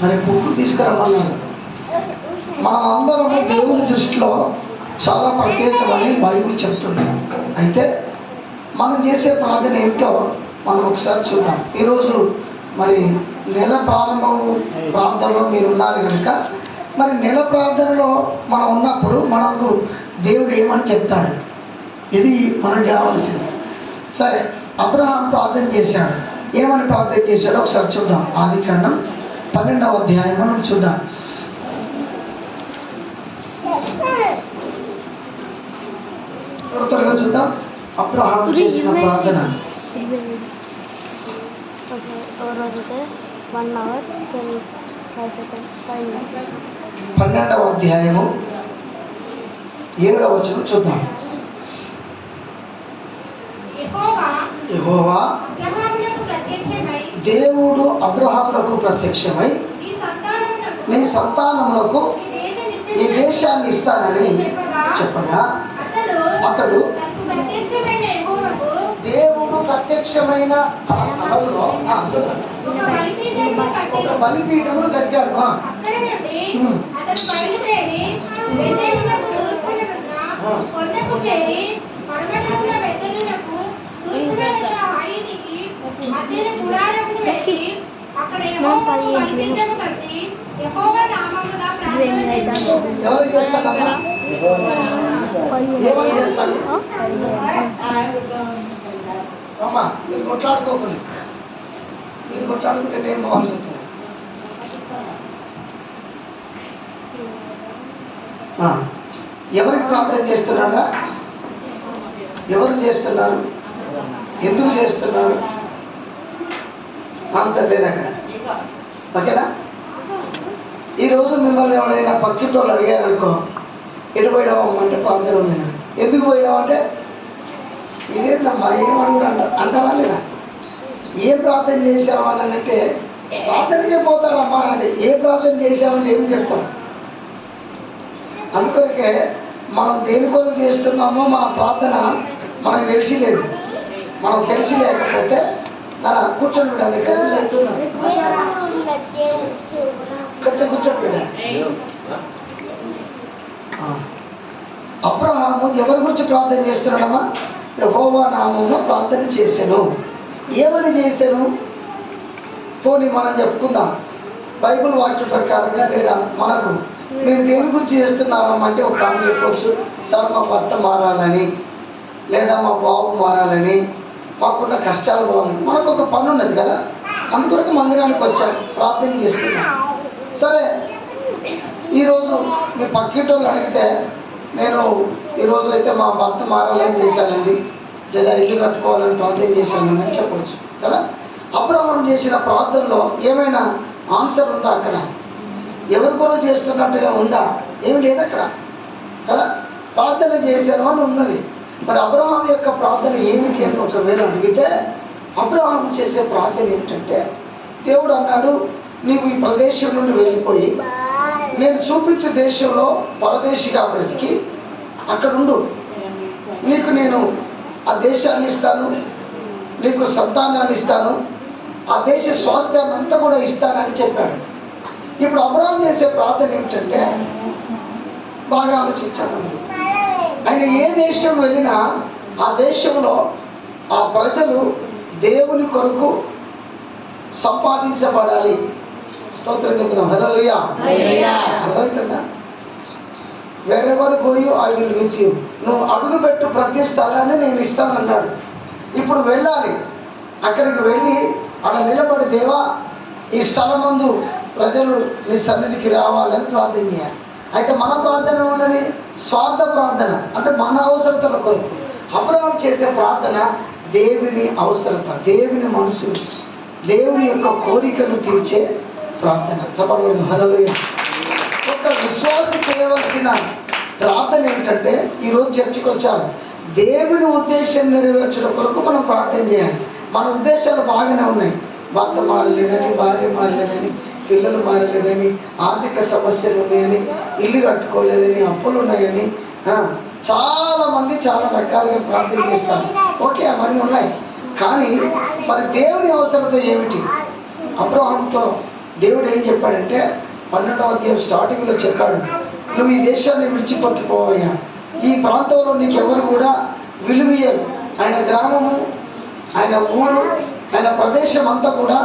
అరే బుక్ తీసుకురమ్మన్నాడు. మనం అందరము దేవుని దృష్టిలో చాలా ప్రత్యేకమని బైబిల్ చెప్తుంది. అయితే మనం చేసే ప్రార్థన ఏమిటో మనం ఒకసారి చూద్దాం. ఈరోజు మరి నెల ప్రారంభం ప్రార్థనలో మీరు ఉన్నారు కనుక, మరి నెల ప్రార్థనలో మనం ఉన్నప్పుడు మనకు దేవుడు ఏమని చెప్తాడు, ఇది మనకు కావాల్సింది. సరే, అబ్రహాం ప్రార్థన చేశాడు. ఏమని ప్రార్థన చేశాడో ఒకసారి చూద్దాం. ఆదికాండం 12వ అధ్యాయం మనం చూద్దాం. త్వరగా చూద్దాం అబ్రహాం చేసిన ప్రార్థన. 12వ అధ్యాయము 7వ వచనం చూద్దాం. యెహోవా దేవుడు అబ్రహామునకు ప్రత్యక్షమై నీ సంతానమునకు ఈ దేశాన్ని ఇస్తానని చెప్పగా అతడు దేవుడు ప్రత్యక్షమైన ఆ స్థలంలో ఒక బలిపీఠమును కట్టాడు. ఎవరు చేస్తాడమ్మా? ఏమని చేస్తాడు అమ్మా? మీరు కొట్లాడుకోకండి, మీరు కొట్లాడుకుంటే నేను కావాల్సి వస్తుంది. ఎవరికి ప్రార్థన చేస్తున్నారా? ఎవరు చేస్తున్నారు? ఎందుకు చేస్తున్నారు? ఆన్సర్ లేదు అక్కడ. ఓకేనా? ఈరోజు మిమ్మల్ని ఎవరైనా పక్కింటి వాళ్ళు అడిగారు అనుకో, ఎటు పోయినావు అంటే ప్రార్థన పోయినా. ఎందుకు పోయినావు అంటే ఇదేందమ్మా ఏమడుగుడు అంటారా లేదా? ఏ ప్రార్థన చేసావు అని అంటే ప్రార్థనకే పోతారమ్మా అని. ఏ ప్రార్థన చేసామని ఏం చెప్తాం? అందుకొరకే మనం దేని కొరకు చేస్తున్నామో మన ప్రార్థన మనకు తెలిసి లేదు. మనం తెలిసి లేకపోతే నా కూర్చొని పెట్టాలి, కొంచెం కూర్చొని పెట్టాలి. అబ్రహాము ఎవరి గురించి ప్రార్థన చేస్తున్నాడమ్మా? యెహోవా నామములో ప్రార్థన చేశాను. ఏమని చేశాను? పోనీ మనం చెప్పుకుందాం బైబిల్ వాక్య ప్రకారంగా, లేదా మనకు మీరు దేని గురించి చేస్తున్నారమ్మా అంటే ఒక ఆమె చెప్పవచ్చు, సార్ మా భర్త మారాలని, లేదా మా బాబు మారాలని, మాకున్న కష్టాలు పోవాలని. మనకు ఒక పని ఉన్నది కదా, అందుకొరకు మందిరానికి వచ్చాం, ప్రార్థన చేస్తున్నాం. సరే, ఈరోజు మీ పక్కింటోళ్ళు అడిగితే నేను ఈరోజు అయితే మా భర్త మారాలని చేశానండి, లేదా ఇల్లు కట్టుకోవాలని ప్రార్థన చేశానని అని చెప్పవచ్చు కదా. అబ్రహాం చేసిన ప్రార్థనలో ఏమైనా ఆన్సర్ ఉందా? అక్కడ ఎవరి కొరకు చేస్తున్నట్టుగా ఉందా? ఏమి లేదు అక్కడ కదా. ప్రార్థన చేశాను అని ఉన్నది. మరి అబ్రహాం యొక్క ప్రార్థన ఏమిటి అని ఒకవేళ అడిగితే, అబ్రహాం చేసే ప్రార్థన ఏమిటంటే, దేవుడు అన్నాడు, నీవు ఈ ప్రదేశం నుండి వెళ్ళిపోయి నేను చూపించే దేశంలో పరదేశిగా బ్రతికి అక్కడుండు, నీకు నేను ఆ దేశాన్ని ఇస్తాను, నీకు సంతానాన్ని ఇస్తాను, ఆ దేశ స్వాస్థ్యాన్ని అంతా కూడా ఇస్తానని చెప్పాడు. ఇప్పుడు అబ్రహాం చేసే ప్రార్థన ఏమిటంటే, బాగా ఆలోచించాను, ఆయన ఏ దేశం వెళ్ళినా ఆ దేశంలో ఆ ప్రజలు దేవుని కొరకు సంపాదించబడాలి, స్తోత్రం చెప్తాం. హల్లెలూయా. అర్థమవుతుందా? Wherever go you I will with you. నువ్వు అడుగు పెట్టు ప్రతి స్థలాన్ని నేను ఇస్తానన్నాడు. ఇప్పుడు వెళ్ళాలి. అక్కడికి వెళ్ళి అక్కడ నిలబడి, దేవా ఈ స్థలమందు ప్రజలు నీ సన్నిధికి రావాలని ప్రార్థన చేయాలి. అయితే మన ప్రార్థన ఉన్నది స్వార్థ ప్రార్థన, అంటే మన అవసరతల కొరకు. అబ్రహాం చేసే ప్రార్థన దేవుని అవసరత, దేవుని మనసు, దేవుని యొక్క కోరికను తీర్చే ప్రార్థన. చెప్పబడింది. హల్లెలూయా. ఒక విశ్వాసి చేయవలసిన ప్రార్థన ఏంటంటే, ఈరోజు చర్చకు వచ్చారు, దేవుని ఉద్దేశం నెరవేర్చడం కొరకు మనం ప్రార్థన చేయాలి. మన ఉద్దేశాలు బాగానే ఉన్నాయి. భర్త మారలేదని, భార్య మారలేదని, పిల్లలు మారలేదని, ఆర్థిక సమస్యలు ఉన్నాయని, ఇల్లు కట్టుకోలేదని, అప్పులు ఉన్నాయని, చాలామంది చాలా రకాలుగా ప్రార్థన చేస్తారు. ఓకే, అవన్నీ ఉన్నాయి. కానీ మరి దేవుని అవసరత ఏమిటి? అబ్రహాంతో దేవుడు ఏం చెప్పాడంటే 12వ అధ్యాయం స్టార్టింగ్లో చెప్పాడు, నువ్వు ఈ దేశాన్ని విడిచిపెట్టుకోవయ్యా, ఈ ప్రాంతంలో నీకు ఎవరు కూడా విలువయ్యారు. ఆయన గ్రామము, ఆయన ఊరు, ఆయన ప్రదేశం అంతా కూడా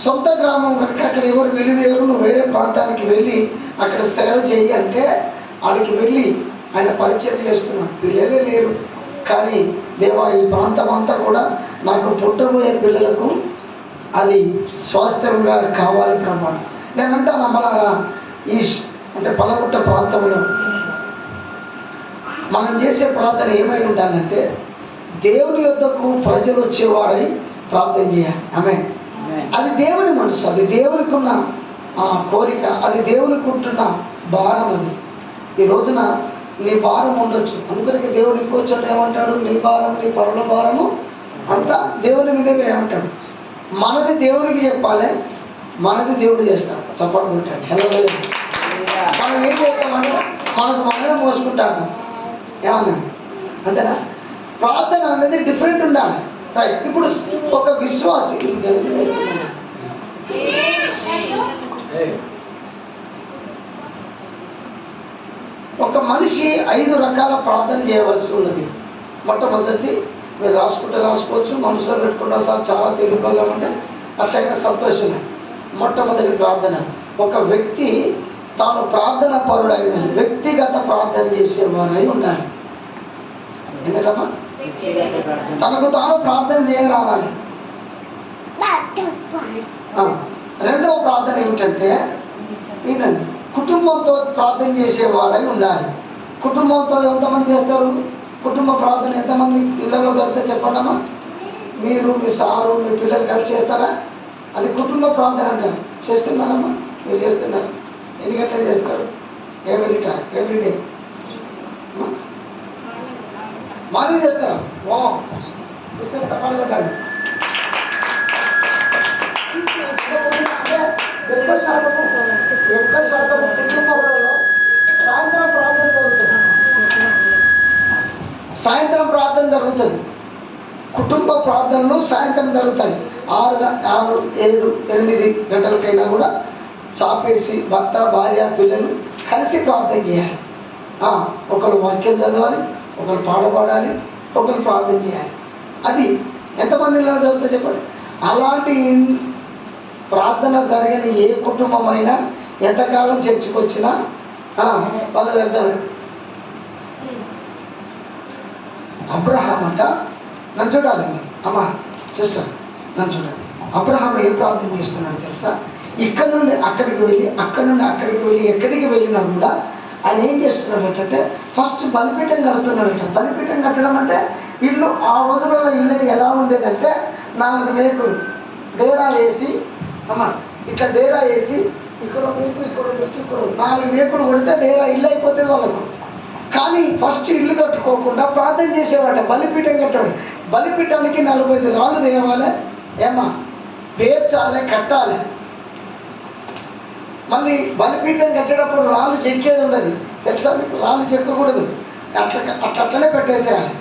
సొంత గ్రామం కనుక అక్కడ ఎవరు విలువయ్యారు. నువ్వు వేరే ప్రాంతానికి వెళ్ళి అక్కడ సేవ చేయి అంటే ఆడికి వెళ్ళి ఆయన పరిచయం చేస్తున్నాడు. పిల్లలే లేరు, కానీ దేవా ఈ ప్రాంతం అంతా కూడా నాకు పుట్టబోయే పిల్లలకు అది స్వాస్థ్యంగా కావాలి ప్రభా. నేనంటా నమ్మలారా, ఈ అంటే పలగుట్ట ప్రాంతంలో మనం చేసే ప్రార్థన ఏమై ఉండాలంటే, దేవుని యొద్దకు ప్రజలు వచ్చేవారై ప్రార్థన చేయాలి. ఆమేన్. అది దేవుని మనసు, అది దేవునికి ఉన్న కోరిక, అది దేవునికి ఉంటున్న భారం. అది ఈ రోజున నీ భారం ఉండొచ్చు. అందుకని దేవుడు ఇంకో చోట ఏమంటాడు, నీ భారం, నీ పరుల భారము అంతా దేవుని మీదే ఏమంటాడు. మనది దేవునికి చెప్పాలి, మనది దేవుడు చేస్తాడు. చప్పట్లు కొట్టాడు. హల్లెలూయా. మనం ఏం చేస్తామంటే మనకు మనమే మోసుకుంటాము. ఏమన్నా అంతేనా? ప్రార్థన అనేది డిఫరెంట్ ఉండాలి. రైట్. ఇప్పుడు ఒక విశ్వాసి, ఒక మనిషి 5 రకాల ప్రార్థన చేయవలసి ఉన్నది. మొట్టమొదటిది మీరు రాసుకోవచ్చు, మనసులో పెట్టుకుంటారు. సార్ చాలా తెలుగుగా ఉంటే అట్లయినా సంతోషమే. మొట్టమొదటి ప్రార్థన, ఒక వ్యక్తి తాను ప్రార్థన పరుడైన వ్యక్తిగత ప్రార్థన చేసేవారై ఉండాలి. ఎందుకమ్మా? తనకు తాను ప్రార్థన చేయరావాలి. రెండవ ప్రార్థన ఏమిటంటే, ఈయనండి కుటుంబంతో ప్రార్థన చేసేవారై ఉండాలి. కుటుంబంతో ఎంతమంది చేస్తారు? కుటుంబ ప్రార్థన ఎంతమంది ఇళ్ళలో జరిగితే చెప్పండమ్మా. మీరు, మీ సారు, మీ పిల్లలు కలిసి చేస్తారా? అది కుటుంబ ప్రార్థన అంటారు. చేస్తున్నారమ్మా? మీరు చేస్తున్నారు. ఎన్ని గంటలు చేస్తారు? ఎవ్రీడే మార్నింగ్ చేస్తారా? సిస్టర్ సపాలు పెట్టండి. 70% కుటుంబంలో సాయంత్రం ప్రార్థన జరుగుతుంది. సాయంత్రం ప్రార్థన జరుగుతుంది. కుటుంబ ప్రార్థనలు సాయంత్రం జరుగుతాయి. 6, 7, 8 గంటలకైనా కూడా చాపేసి భర్త, భార్య, పిల్లలు కలిసి ప్రార్థన చేయాలి. ఒకరు వాక్యం చదవాలి, ఒకరు పాడబడాలి, ఒకరు ప్రార్థన చేయాలి. అది ఎంతమంది ఇలా జరుగుతుందో చెప్పండి. అలాంటి ప్రార్థన జరిగిన ఏ కుటుంబమైనా ఎంతకాలం చర్చకు వచ్చినా వాళ్ళు వ్యర్థమే. అబ్రహాం అంట, నన్ను చూడాలండి అమ్మా, సిస్టర్ నన్ను చూడాలి. అబ్రహాం ఏం ప్రార్థన చేస్తున్నాడు తెలుసా? ఇక్కడ నుండి అక్కడికి వెళ్ళి, అక్కడి నుండి అక్కడికి వెళ్ళి, ఎక్కడికి వెళ్ళినా కూడా ఆయన ఏం చేస్తున్నాడటంటే ఫస్ట్ బలిపీఠం కడుతున్నాడట. బలిపీఠం కట్టడం అంటే ఇల్లు, ఆ రోజులలో ఇల్లు ఎలా ఉండేదంటే 4 మేకులు డేరా వేసి, అమ్మా ఇట్లా డేరా వేసి, ఇక్కడ మీకు, ఇక్కడ మీకు, ఇక్కడ 4 మేకులు కొడితే డేరా ఇల్లు అయిపోతుంది వాళ్ళకు. కానీ ఫస్ట్ ఇల్లు కట్టుకోకుండా ప్రార్థన చేసేవాట. బలిపీఠం కట్టాడు. బలిపీఠానికి 45 రాళ్ళు తేవాలి, ఏమా పేర్చాలి, కట్టాలి. మళ్ళీ బలిపీఠం కట్టేటప్పుడు రాళ్ళు చెక్కేది ఉండదు తెలుసా మీకు? రాళ్ళు చెక్కకూడదు, అట్లనే పెట్టేసేయాలి.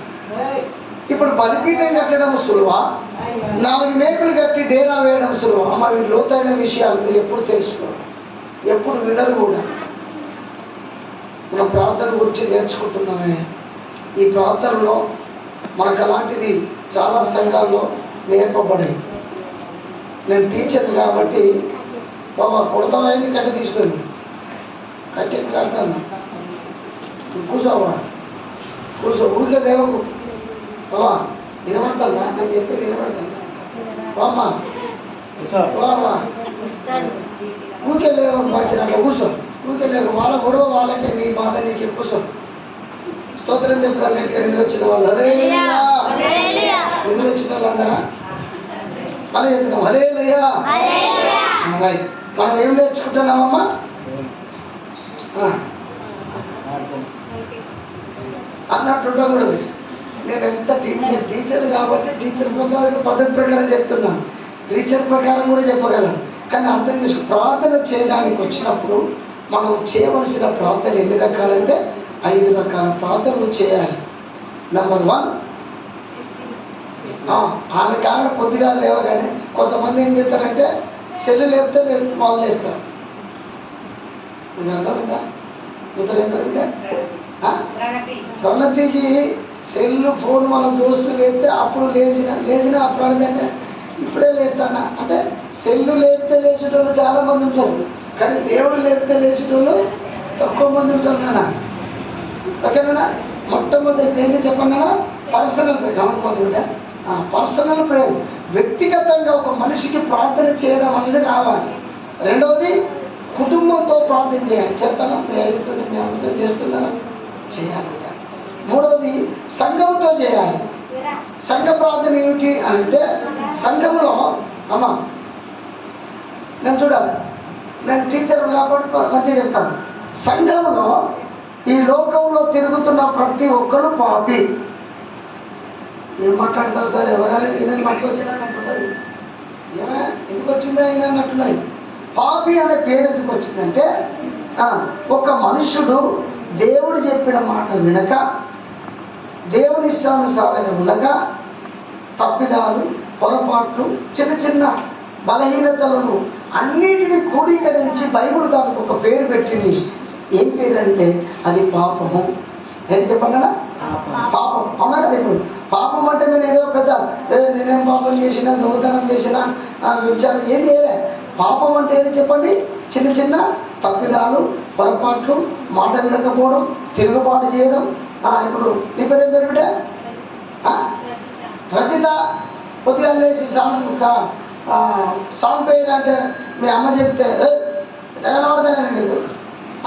ఇప్పుడు బలిపీఠం కట్టడం సులువా, 4 మేకులు కట్టి డేరా వేయడం సులువా? అమ్మ, ఇవి లోతైన విషయాలు మీరు ఎప్పుడు తెలుసుకోరు, ఎప్పుడు వినరు కూడా. మనం ప్రార్థన గురించి నేర్చుకుంటున్నామే. ఈ ప్రార్థనలో మనకు అలాంటిది చాలా సంఘాల్లో నేర్పబడాయి. నేను టీచర్ కాబట్టి బాబా కొడతామైంది కట్ట తీసుకొని కట్టి కడతాను కూర్చోవా కూర్చో ఊరికే దేవకు బాబా వినబడతాను నేను చెప్పేది వినబడతాను బామ్మా బాబా ఊరికే లేవు మార్చినట్టు కూర్చో ఊరికే లేవు వాళ్ళ గొడవ వాళ్ళకే నీ బాధ నీకే కూర్చో స్తోత్రం చెప్తాను ఎదురు వచ్చిన వాళ్ళు అదే ఎదురు వచ్చిన వాళ్ళు అందరా మళ్ళీ చెప్తాం హల్లెలూయా మనం ఏం నేర్చుకుంటున్నామమ్మా అన్నట్టు ఉండకూడదు. నేను ఎంత టీచర్ కాబట్టి టీచర్ ప్రకారం పద్ధతి ప్రకారం చెప్తున్నాను, టీచర్ ప్రకారం కూడా చెప్పగలను. కానీ అర్థం చేసుకు ప్రార్థన చేయడానికి వచ్చినప్పుడు మనం చేయవలసిన ప్రార్థన ఎన్ని రకాలంటే 5 రకాల ప్రార్థనలు చేయాలి. నెంబర్ 1 ఆమె కొద్దిగా లేవగానే కొంతమంది ఏం చేస్తారంటే సెల్లు లేపితే వాళ్ళు లేస్తారు. అర్థమైందా? ఇద్దరు ప్రణతికి సెల్లు ఫోన్ మన దోస్తులు లేపితే అప్పుడు లేచిన అప్పుడు అడిగితే ఇప్పుడే లేపుతానా అంటే సెల్లు లేపితే లేచేటోళ్ళు చాలా మంది ఉంటారు, కానీ దేవుడు లేపితే లేచేటోళ్ళు తక్కువ మంది ఉంటారు నాన్న. ఓకేనా? మొట్టమొదటి ఏంటి చెప్పండి నాన్న, పర్సనల్ ప్రేయర్. అనుకోకుండా పర్సనల్ ప్రేయర్, వ్యక్తిగతంగా ఒక మనిషికి ప్రార్థన చేయడం అనేది రావాలి. రెండవది కుటుంబంతో ప్రార్థన చేయాలి. చేస్తాను మీ అమ్మతో చేస్తున్నాను చేయాలి. మూడవది సంఘంతో చేయాలి. సంఘ ప్రార్థన ఏమిటి అంటే సంఘంలో అమ్మ నేను చూడాలి, నేను టీచర్ కాబట్టి మంచిగా చెప్తాను. సంఘంలో ఈ లోకంలో తిరుగుతున్న ప్రతి ఒక్కరు పాపి. ఏం మాట్లాడతారు సార్, ఎవరైనా ఈయన పట్టుకొచ్చినట్టుంటుంది, ఏమైనా ఎందుకు వచ్చిందా ఆయన అన్నట్టున్నది. పాపి అనే పేరు ఎందుకు వచ్చిందంటే ఒక మనుషుడు దేవుడు చెప్పిన మాట వినక, దేవుని ఇష్టానుసారంగా ఉండక, తప్పిదాలు, పొరపాట్లు, చిన్న చిన్న బలహీనతలను అన్నిటినీ క్రోడీకరించి బైబిల్ దానికి ఒక పేరు పెట్టింది. ఏం పేరు అంటే అది పాపము. ఏంటి చెప్పండి కదా, పాపం. అవునా కదా? ఇప్పుడు పాపం అంటే నేను ఏదో పెద్ద నేనేం పాపం చేసినా, దొంగతనం చేసినా, విచారం ఏం చేయలే. పాపం అంటే ఏది చెప్పండి, చిన్న చిన్న తప్పిదాలు, పొరపాట్లు, మాట వినకపోవడం, తిరుగుబాటు చేయడం. ఇప్పుడు నీ పేరు ఏం పేరు బిడ్డ? రచిత. కొద్దిగా లేచి సాంగ్ పేరు అంటే మీ అమ్మ చెప్తే వాడతానే నీకు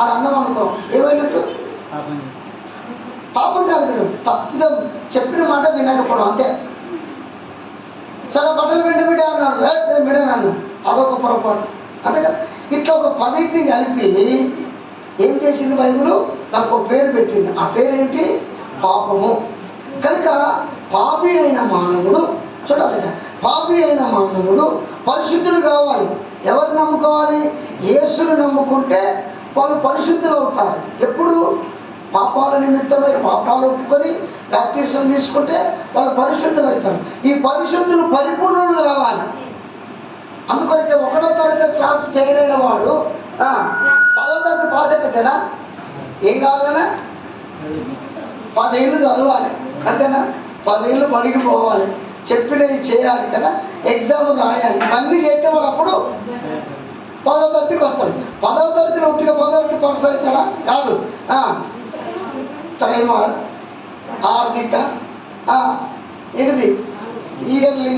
అని అన్నం అనుకో, ఏమైనట్టు? పాపం కాదు బిడ్డ, తప్పిదం, చెప్పిన మాట వినకపోవడం అంతే. సరే బట్టలు బిడ్డ అన్నాడు, బిడ్డ నన్ను, అదొక పొరపాటు అంతే కదా. ఇట్లా ఒక 10ని కలిపి ఏం చేసింది బైబిల్, దానికి ఒక పేరు పెట్టింది. ఆ పేరేంటి? పాపము. కనుక పాపి అయిన మానవుడు చూడాలి, పాపి అయిన మానవుడు పరిశుద్ధుడు కావాలి. ఎవరు నమ్ముకోవాలి? యేసును నమ్ముకుంటే వాళ్ళు పరిశుద్ధులు అవుతారు. ఎప్పుడు? పాపాల నిమిత్తమై పాపాలు ఒప్పుకొని బాప్తిసం తీసుకుంటే వాళ్ళు పరిశుద్ధులు అవుతారు. ఈ పరిశుద్ధులు పరిపూర్ణులు కావాలి. అందుకొరకే 1వ తరగతి క్లాస్ చేయలేని వాడు 10వ తరగతి పాస్ అయ్యేటా ఏం కావాలన్నా 10 ఏళ్ళు చదవాలి, అంతేనా? 10 ఏళ్ళు బడికి పోవాలి, చెప్పినవి చేయాలి కదా, ఎగ్జామ్ రాయాలి. ఇవన్నీ చేస్తే వాడు అప్పుడు 10వ తరగతికి వస్తాడు. 10వ తరగతిలో ఒట్టిగా 10వ తరగతి పాస్ అవుతాడా? కాదు. త్రైమాల్, ఆర్థిక, ఇది ఇయర్లీ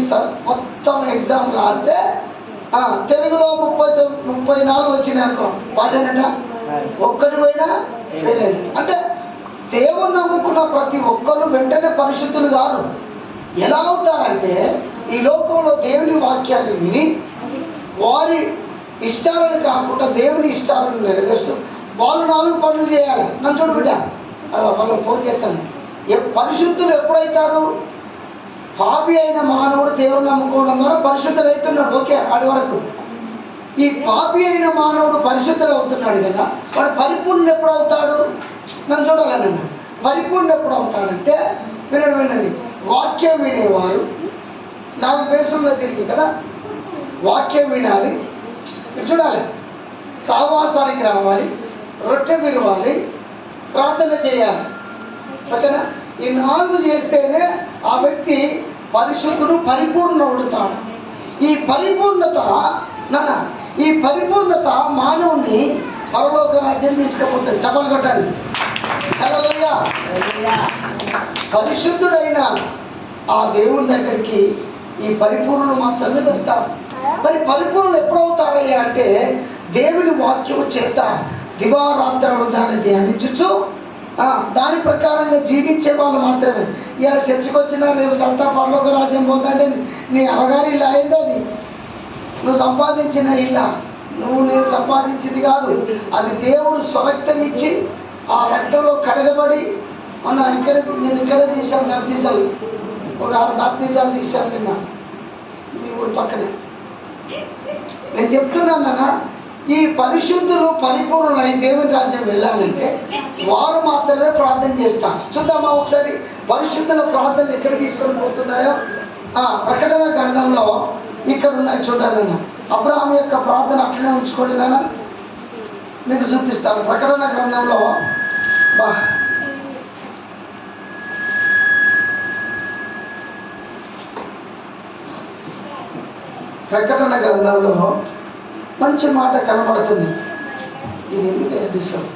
మొత్తం ఎగ్జామ్ రాస్తే తెలుగులో 34 వచ్చినాయి అనుకో, పాస్ అయినట్ట. ఒక్కటి పోయినా ఫెయిల్. అంటే దేవుని నమ్ముకున్న ప్రతి ఒక్కరు వెంటనే పరిశుద్ధులు కాదు. ఎలా అవుతారంటే ఈ లోకంలో దేవుని వాక్యాన్ని విని వారి ఇష్టాలను కాకుండా దేవుని ఇష్టాలను నెరవేరుస్తూ వాళ్ళు 4 పనులు చేయాలి. నన్ను చూడు బిడ్డ, వాళ్ళని ఫోన్ చేస్తాను. పరిశుద్ధులు ఎప్పుడైతారు? పాపి అయిన మానవుడు దేవుని నమ్ముకోవడం ద్వారా పరిశుద్ధులు అవుతున్నాడు. ఓకే, ఆడి వరకు. ఈ పాపి అయిన మానవుడు పరిశుద్ధులు అవుతున్నాడు కదా, వాడు పరిపూర్ణుడు ఎప్పుడు అవుతాడు? నన్ను చూడాలన్నా పరిపూర్ణుడు ఎప్పుడు అవుతాడంటే వినండి, వాక్యం వినేవారు 4 పేసుల్లో తిరిగి కదా, వాక్యం వినాలి, చూడాలి, సహవాసానికి రావాలి, రొట్టె విరవాలి, ప్రార్థన చేయాలి. ఓకేనా? ఈ 4 చేస్తేనే ఆ వ్యక్తి పరిశుద్ధుడు, పరిపూర్ణ అవుతాడు. ఈ పరిపూర్ణత ఈ పరిపూర్ణత మానవుని పరలోక రాజ్యం తీసుకుపోతుంది. చప్పలు కొట్టాలి. హల్లెలూయా. పరిశుద్ధుడైన ఆ దేవుని దగ్గరికి ఈ పరిపూర్ణులు మాత్రమే వస్తారు. మరి పరిపూర్ణులు ఎప్పుడవుతారయ్యా అంటే దేవుని వాక్యము చేత దివారాత్రులు దాన్ని ధ్యానించు దాని ప్రకారంగా జీవించే వాళ్ళు మాత్రమే. ఇవాళ చర్చకు వచ్చినా రేపు సంతా పరలోక రాజ్యం పోతాంటే నీ అవగారి ఇల్లు అయింది. అది నువ్వు సంపాదించిన ఇల్లా, నేను సంపాదించింది కాదు. అది దేవుడు స్వరక్తం ఇచ్చి ఆ రక్తంలో కడగబడి నేను ఇక్కడ తీసాను బాప్తీసాలు, ఒక 6 బాప్తీసాలు తీశాను నిన్న మీ ఊరి పక్కనే. నేను చెప్తున్నాను ఈ పరిశుద్ధులు పరిపూర్ణులై దేవుని రాజ్యం వెళ్ళాలంటే వారు మాత్రమే ప్రార్థన చేస్తారు. చూద్దామా ఒకసారి పరిశుద్ధుల ప్రార్థనలు ఎక్కడ తీసుకొని పోతున్నాయో. ప్రకటన గ్రంథంలో ఇక్కడ ఉన్నాయి చూడండి. అబ్రహాం యొక్క ప్రార్థన అట్లనే ఉంచుకోండి నాన్న, మీకు చూపిస్తాను. ప్రకటన గ్రంథంలో ప్రకటన గ్రంథంలో మంచి మాట కనబడుతుంది. ఇది ఎందుకు ఎదిస్తాం?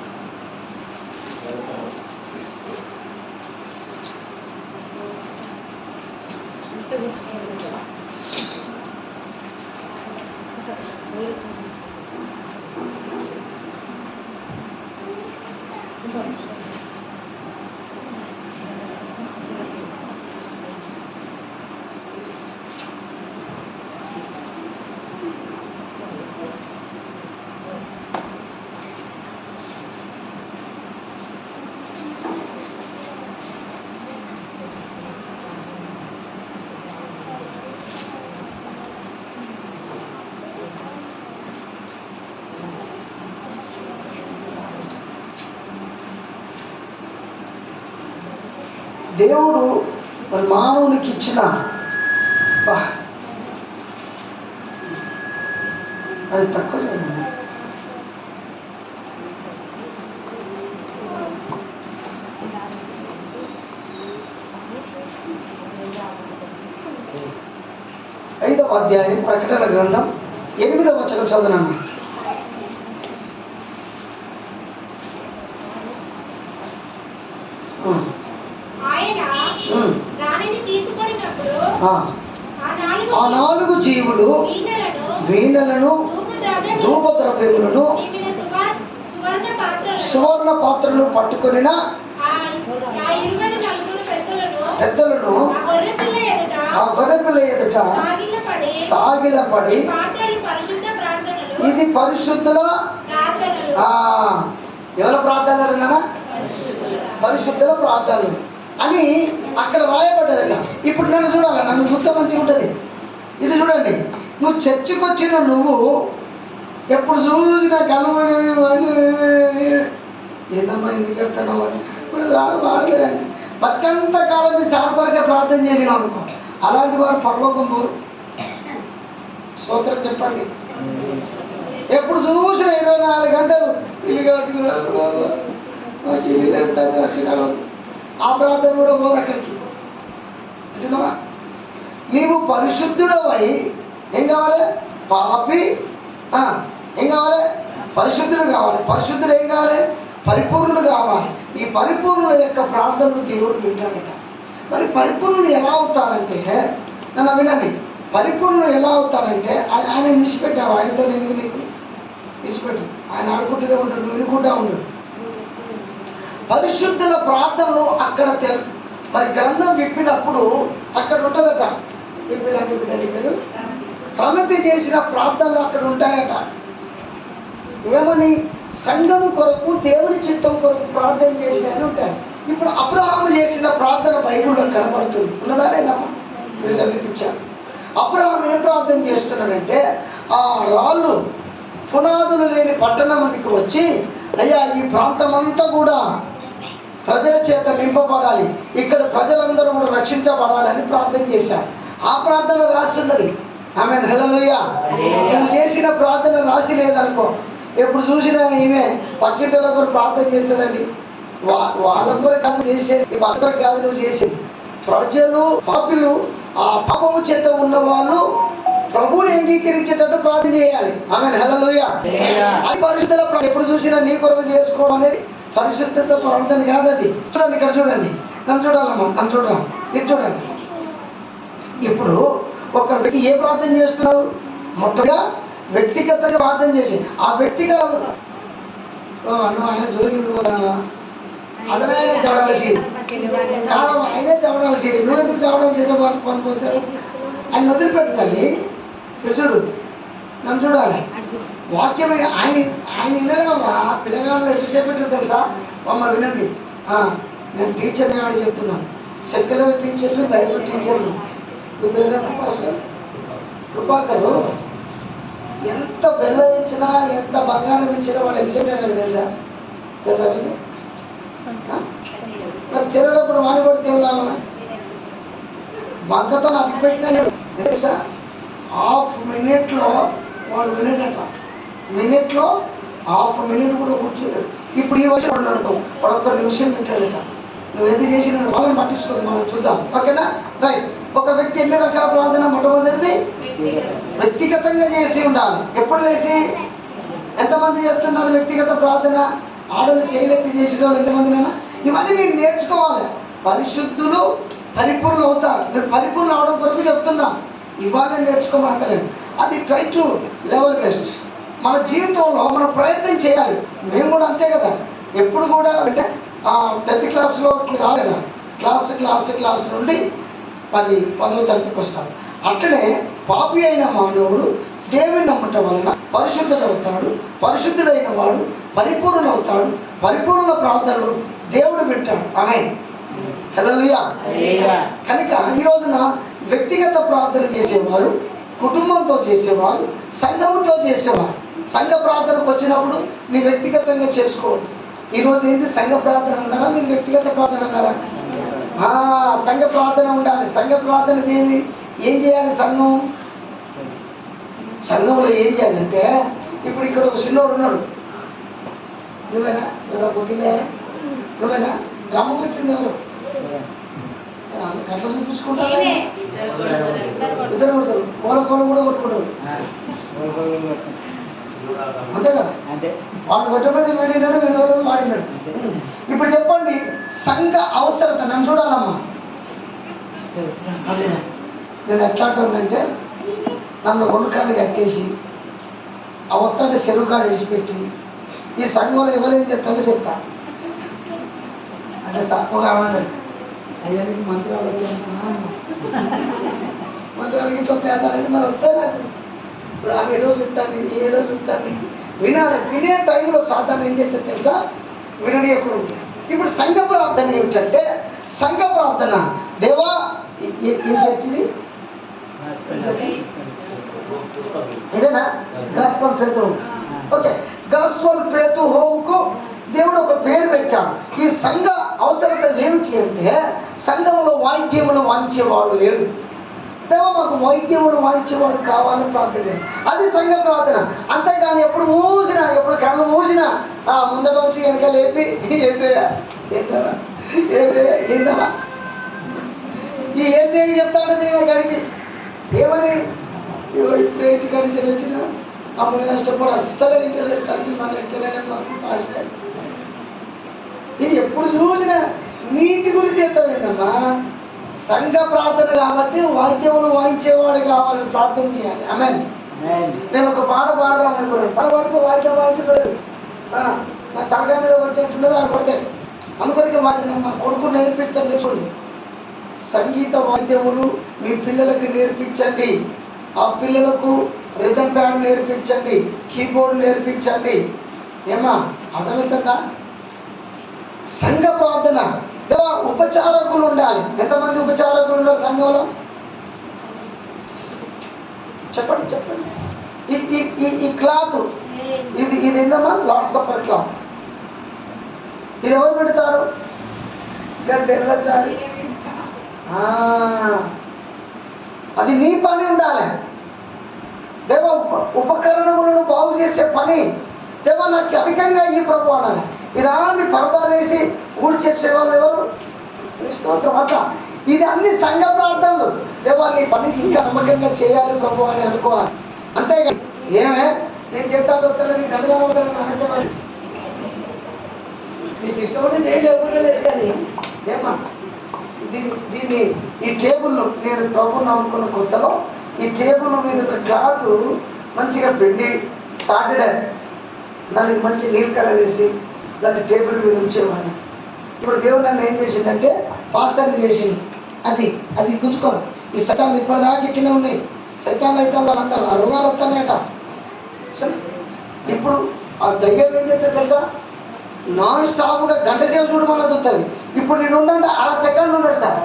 దేవుడు మానవునికి ఇచ్చిన అది తక్కువ లేదు. ఐదవ అధ్యాయం ప్రకటన గ్రంథం 8వ వచనం చదువునాను. ఆ 4 జీవులు వీణలను ధూపద్రవ్యములను సువర్ణ పాత్రలు పట్టుకొనిన పెద్దలను ఆ గొర్రెపిల్ల ఎదుట సాగిలపడి ఇది పరిశుద్ధుల ఎవరి ప్రార్థనలు అన్నా? పరిశుద్ధుల ప్రార్థనలు అని అక్కడ రాయబడ్డదట. ఇప్పుడు నన్ను చూడాలి, నన్ను చూస్తే మంచిగా ఉంటుంది. ఇది చూడండి, నువ్వు చర్చికి వచ్చిన నువ్వు ఎప్పుడు చూసిన కళ్ళు ఏదమ్మా ఎందుకు వెళ్తున్నావు అని సార్ మారలేదండి. బతికంత కాలం సార్ కొరకే ప్రార్థన చేసినావు అనుకో, అలాంటి వారు పరలోకం పోరు. స్తోత్రం చెప్పండి. ఎప్పుడు చూసిన 24 గంటలు ఇల్లు కట్టుకున్నాను, మాకు ఇల్లు లేదు, ఆ ప్రార్థన కూడా పోదు అక్కడికి. అంటున్నావా? నీవు పరిశుద్ధుడవై ఏం కావాలి? పాపి ఏం కావాలి? పరిశుద్ధుడు కావాలి. పరిశుద్ధుడు ఏం కావాలి? పరిపూర్ణుడు కావాలి. ఈ పరిపూర్ణుల యొక్క ప్రార్థనలు దేవుడు వింటాడట. మరి పరిపూర్ణులు ఎలా అవుతారంటే, నన్ను వినండి, పరిపూర్ణులు ఎలా అవుతారంటే ఆయన విడిచిపెట్టావు. ఆయనతో ఎందుకు నీకు విడిచిపెట్టు, ఆయన ఆడుకుంటూనే ఉంటాడు, నువ్వు వినుకుంటా ఉండడు. పరిశుద్ధుల ప్రార్థనలు అక్కడ మరి గ్రంథం విప్పినప్పుడు అక్కడ ఉంటుందట. చెప్పారంటే బిడ్డని మీరు ప్రగతి చేసిన ప్రార్థనలు అక్కడ ఉంటాయట. ఏమని? సంఘము కొరకు, దేవుని చిత్తం కొరకు ప్రార్థన చేసినవి ఉంటాయి. ఇప్పుడు అబ్రహాము చేసిన ప్రార్థన బైబిల్లో కనబడుతుంది. ఉన్నదా లేదమ్మా? మీరు చదివించారు. అబ్రహాము ఏం ప్రార్థన చేస్తున్నాడంటే, ఆ రాళ్ళు పునాదులు లేని పట్టణానికి వచ్చి, అయ్యా ఈ ప్రాంతం అంతా కూడా ప్రజల చేత నింపబడాలి, ఇక్కడ ప్రజలందరూ కూడా రక్షించబడాలని ప్రార్థన చేశారు. ఆ ప్రార్థన రాస్తున్నది. ఆమెన్. హల్లెలూయా. నువ్వు చేసిన ప్రార్థన రాసి లేదనుకో, ఎప్పుడు చూసినా ఈమె పక్కింటిలో కూడా ప్రార్థన చేస్తుందండి. వాళ్ళకు కూడా కాదు చేసేది, వాళ్ళకు కాదు నువ్వు చేసేది. ప్రజలు పాపులు, ఆ పాపము చేత ఉన్న వాళ్ళు ప్రభువుని అంగీకరించేటట్టు ప్రార్థన చేయాలి. ఆమెన్, హల్లెలూయా. అది పరిశుద్ధుల ఎప్పుడు చూసినా నీ కొరకు చేసుకోవడం అనేది పరిశుద్ధత ప్రార్థన కాదు. అది చూడండి, ఇక్కడ చూడండి, నన్ను చూడాలమ్మా, నన్ను చూడాలి, ఇది చూడండి. ఇప్పుడు ఒక వ్యక్తి ఏ ప్రార్థన చేస్తున్నాడు? మొట్టగా వ్యక్తిగతంగా ప్రార్థన చేసి ఆ వ్యక్తిగా ఆయన జోలికి అసలు ఆయన చదవాల్సి కాదు, ఆయనే చదవాల్సి. నువ్వు ఎందుకు చదవడం పనిపోతావు? ఆయన వదిలిపెట్టుతాలి. చూడు, నన్ను చూడాలి. వాక్యం ఆయన వినడమా? పిల్లగాళ్ళు ఎంతసేపు పెట్టిన తెలుసా? మమ్మల్ని వినండి, నేను టీచర్ని ఆడి చెప్తున్నాను. సెక్యులర్ టీచర్స్, బైబిల్ టీచర్లు. కృపాకరు ఎంత బెల్లం ఇచ్చినా, ఎంత బంగారం ఇచ్చినా వాడు ఎంతసేపు అన్నాడు తెలుసా? తెలుసా మీకు? మరి తిరగడప్పుడు వాడి కూడా తిరగదామా? బంకతో అతి పెట్టినా తెలుసా? హాఫ్ మినిట్లో వాడు మినిట్ హాఫ్ మినిట్ కూడా కూర్చోలేడు. ఇప్పుడు ఈ వర్షం ఉన్నాడు, వాడు ఒక్క నిమిషం పెట్టాడట. నువ్వు ఎందుకు చేసిన వాళ్ళని పట్టించుకోదు, మనం చూద్దాం, ఓకేనా? రైట్. ఒక వ్యక్తి ఎన్ని రకాల ప్రార్థన? మొట్టమొదటిది వ్యక్తిగతంగా చేసి ఉండాలి. ఎప్పుడు చేసి? ఎంతమంది చేస్తున్నారు వ్యక్తిగత ప్రార్థన? ఆడలు చేయలెత్తి చేసిన వాళ్ళు ఎంతమందినైనా? ఇవన్నీ మీరు నేర్చుకోవాలి. పరిశుద్ధులు పరిపూర్ణులు అవుతారు. మీరు పరిపూర్ణ అవడం కొరకు చెప్తున్నా, ఇవాళ నేర్చుకోమంటలేదు. అది ట్రై టు లెవెల్ బెస్ట్. మన జీవితంలో మనం ప్రయత్నం చేయాలి. మేము కూడా అంతే కదా. ఎప్పుడు కూడా అంటే 10th క్లాస్లోకి రాలేదా? క్లాస్ నుండి 10వ తరగతికి వస్తాడు. అట్లనే పాపి అయిన మానవుడు దేవుని నమ్మటం వలన పరిశుద్ధుడు అవుతాడు. పరిశుద్ధుడైన వాడు పరిపూర్ణ అవుతాడు. పరిపూర్ణ ప్రార్థనలు దేవుడు వింటాడు. ఆమేన్, హల్లెలూయా. కనుక ఈ రోజున వ్యక్తిగత ప్రార్థన చేసేవారు, కుటుంబంతో చేసేవారు, సంఘముతో చేసేవారు. సంఘ ప్రార్థనకు వచ్చినప్పుడు మీ వ్యక్తిగతంగా చేసుకోవద్దు. ఈరోజు ఏంటి? సంఘ ప్రార్థన ఉన్నారా? మీరు వ్యక్తిగత ప్రార్థన ఉన్నారా? సంఘ ప్రార్థన ఉండాలి. సంఘ ప్రార్థన దేని? ఏం చేయాలి? సంఘంలో ఏం చేయాలంటే, ఇప్పుడు ఇక్కడ ఒక చిన్నోడు ఉన్నాడు. నువ్వేనా? ఎవరో పుట్టిందా? నువ్వేనా? గ్రామం పెట్టింది ఎవరు? కట్ల చూపించుకుంటారు, ఇద్దరు కొడతారు, కోల కూడా కొట్టుకుంటారు, అంతే కదా? వాడు కొట్టబోతే వీడినాడు, వీడినోడు వాడినాడు. ఇప్పుడు చెప్పండి, సంఘ అవసరత. నన్ను చూడాలమ్మా. అదే నేను ఎట్లా అంటానంటే, నన్ను వండుకాళ్ళు కట్టేసి ఆ ఒత్తండి చెరువుకాడు విడిచిపెట్టి ఈ సంఘంలో ఎవరేం చేస్తారో చెప్తా. అంటే ఒక ఆమె అయ్యా నీకు మంత్రి వాళ్ళకి మంత్రి వాళ్ళకి ఇట్లా పేదాలంటే మరి వస్తే నాకు ఇప్పుడు ఆమె ఏడో చూస్తాను వినాలి. వినే టైంలో సాధారణ ఏం చేస్తే తెలుసా? వినడి ఎప్పుడు. ఇప్పుడు సంఘ ప్రార్థన ఏమిటంటే, సంఘ ప్రార్థన దేవా ఏం చర్చిది? ఇదేనా? Gospel faith home. Okay, gospel faith హోమ్కు దేవుడు ఒక పేరు పెట్టాడు. ఈ సంఘ అవసరత ఏమిటి అంటే, సంఘంలో వాయిద్యములు వాయించేవాడు లేడు. దేవా మాకు వాయిద్యములు వాయించేవాడు కావాలని ప్రార్థన. అది సంఘ ప్రార్థన. అంతేగాని ఎప్పుడు కళ్ళు మూసినా ముందట వచ్చి వెనక లేపి ఏందమ్మా ఈ ఏసే చెప్తాడు నేను గడికి ఏమని? ఇప్పుడు ఏంటి కండిషన్ వచ్చినా అమ్మ నష్టపడి అస్సలు ఇంకెళ్ళి తండ్రి మన ఇంకెళ్ళిన ఎప్పుడు చూసినా నీటి గురించి చెప్తావేందమ్మా? సంఘ ప్రార్థన కాబట్టి వాయిద్యములు వాయించేవాడు కావాలని ప్రార్థన చేయాలి. ఆమేన్. నేను ఒక పాట పాడదాం అనుకున్నాను. పాట పాడితే వాయిద్యం వాయించలేదు, నా తరగతి మీద పట్టేట్టున్నది ఆడ పడితే. అందుకొరికి మా కొడుకు నేర్పిస్తాను. నేర్చుకోండి, సంగీత వాయిద్యములు మీ పిల్లలకి నేర్పించండి. ఆ పిల్లలకు రిథమ్ ప్యాడ్ నేర్పించండి, కీబోర్డ్ నేర్పించండి. ఏమా అర్థమవుతుందా? సంఘ ప్రార్థన. ఉపచారకులు ఉండాలి. ఎంతమంది ఉపచారకులు ఉన్నారు సంఘంలో? చెప్పండి. ఈ క్లాత్ ఇది ఏందమ్మా? Lord supper cloth. ఇది ఎవరు పెడతారు? తెల్లసారి అది నీ పని ఉండాలి. దేవ ఉపకరణములను బాగు చేసే పని దేవా నాకు అధికంగా ఈ ప్రభు అనాలి. ఇదాన్ని పరదాలేసి ఊడి చేసేవాళ్ళు ఎవరు? స్తోత్రం. అట్లా ఇది అన్ని సంఘ ప్రార్థనలు. దేవా నీ పని ఇంకా నమ్మకంగా చేయాలి ప్రభు అని అనుకోవాలి. అంతేగా ఏమే నేను చేస్తాను వస్తాను నీకు అడగా అవుతాను అనుకోవాలి. నీకు ఇష్టపడి చేయలేకపోతే లేదు కానీ ఏమా దీన్ని ఈ టేబుల్ నేను ప్రభుని నమ్ముకున్న కొత్తలో ఈ టేబుల్ మీద ఉన్న క్లాత్ మంచిగా పిండి సాటర్డే దానికి మంచి నీళ్ళు కలర్ వేసి దాన్ని టేబుల్ మీద ఉంచేవాడిని. ఇప్పుడు దేవుడు నన్ను ఏం చేసిందంటే పాస్టర్ని చేసింది. అది గుంజుకో. ఈ సైతాన్లు ఇప్పటిదాకా కింద ఉన్నాయి. సైతాన్లు అయితే వాళ్ళందరూ ఆ రోగాలు వస్తున్నాయట. సరే ఇప్పుడు ఆ దయ్యం ఏం చేస్తే తెలుసా, నాన్ స్టాప్గా గంట సేపు చూడమని చూస్తుంది. ఇప్పుడు నేను ఉండంటే 1/2 సెకండ్ ఉండడు సార్,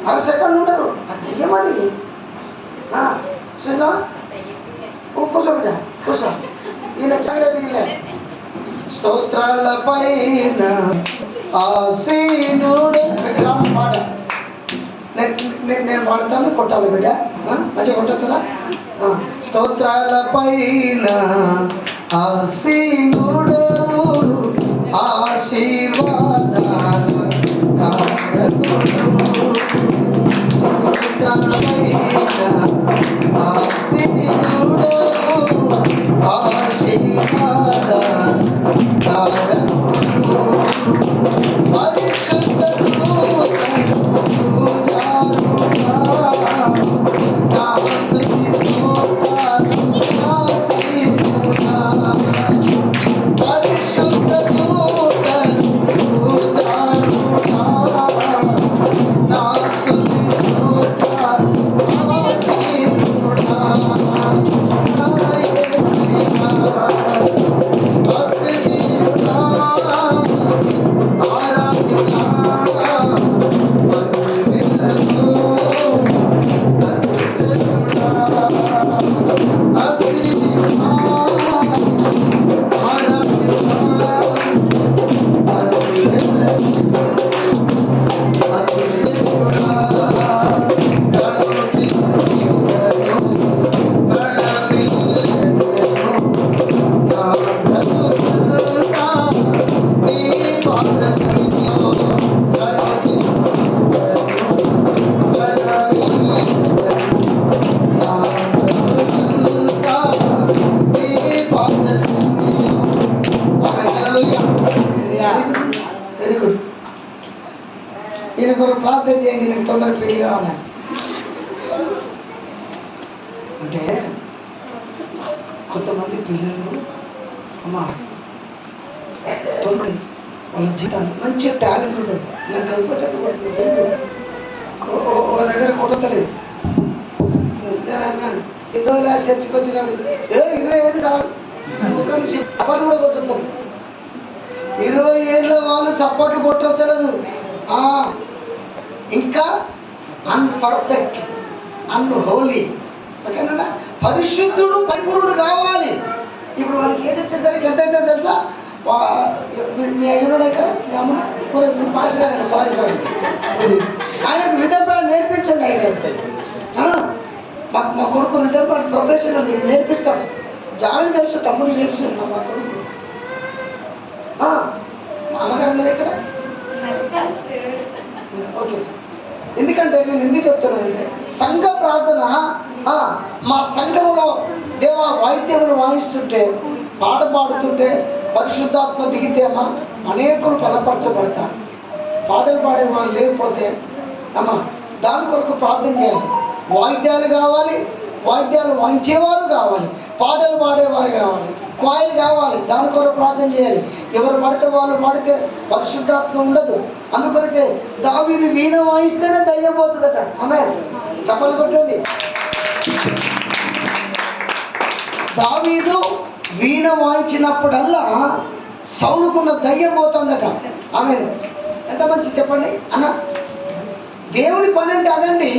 1/2 సెకండ్ ఉండరు. ఆ దయ్యం అది చూసినా కూర్చో బిడ్డ కూర్చో. ఈయన చదివే స్తోత్రాల పైన ఆసీనుడే పాట నేను పాడతాను, కొట్టాలి బిడ్డ మంచిగా కొట్టొస్తుందా? స్తోత్రాల పైన ఆసీనుడవు ఆశీర్వాదాల స్తోత్రాల పైన ఆసీనుడవు ఆశీర్వాదాల వెరీ గుడ్. ఈయన కొరకు ప్రార్థన చేయండి, నేను తొందరగా పెళ్లి కావాలని. అంటే కొంతమంది పిల్లలు అమ్మా తొందర వాళ్ళ జీవితాలు మంచి టాలెంట్ ఉంటుంది. నాకు అయిపోయేటట్టు ఒక దగ్గర కొట్టలేదు. అన్నాను ఏదో చర్చకి వచ్చినప్పుడు 20 ఏళ్ళు చాలు సపోర్ట్ కూడా కొట్టుతాం. 20 ఏళ్ళ వాళ్ళు సపోర్ట్ కొట్టలేదు. ఇంకా అన్పర్ఫెక్ట్ అన్హోలీ, ఓకేనా? పరిశుద్ధుడు పరిపూర్ణుడు కావాలి. ఇప్పుడు వాళ్ళకి ఏది వచ్చేసరికి ఎంత అయితే తెలుసా, మీ అయ్యనోడు ఇక్కడ పాస్ గారు సారీ ఆయనకు విధంపాడు నేర్పించండి. ఆయన మా కొడుకు విధంపాడు ప్రొఫెషనల్ నేర్పిస్తాడు. జాలి తెలుసు, తమ్ముడు తెలుసు. మా కొడుకు మా అమ్మగారు ఉన్నది ఇక్కడ ఓకే. ఎందుకంటే నేను ఎందుకు చెప్తున్నానంటే సంఘ ప్రార్థన మా సంఘంలో దేవా వాయిద్యములు వాయిస్తుంటే పాట పాడుతుంటే పరిశుద్ధాత్మ దిగితేమా అనేకులు బలపరచబడతారు. పాటలు పాడే వాళ్ళు లేకపోతే అమ్మా దాని కొరకు ప్రార్థన చేయాలి. వాయిద్యాలు కావాలి, వాయిద్యాలు వాయించేవారు కావాలి, పాటలు పాడేవారు కావాలి, క్వాయిల్ కావాలి. దాని కొరకు ప్రార్థన చేయాలి. ఎవరు పడితే వాళ్ళు పాడితే పరిశుద్ధాత్మ ఉండదు. అందుకొరకే దావీదు వీణ వాయిస్తేనే దయ్యం పోతుందట. ఆమె చప్పలు కొట్టండి. దావీదు వీణ వాయించినప్పుడల్లా సౌలుకున్న దయ్యం పోతుందట. ఆమె ఎంత మంచి చెప్పండి అన్న. దేవుని పని అంటే అదండి.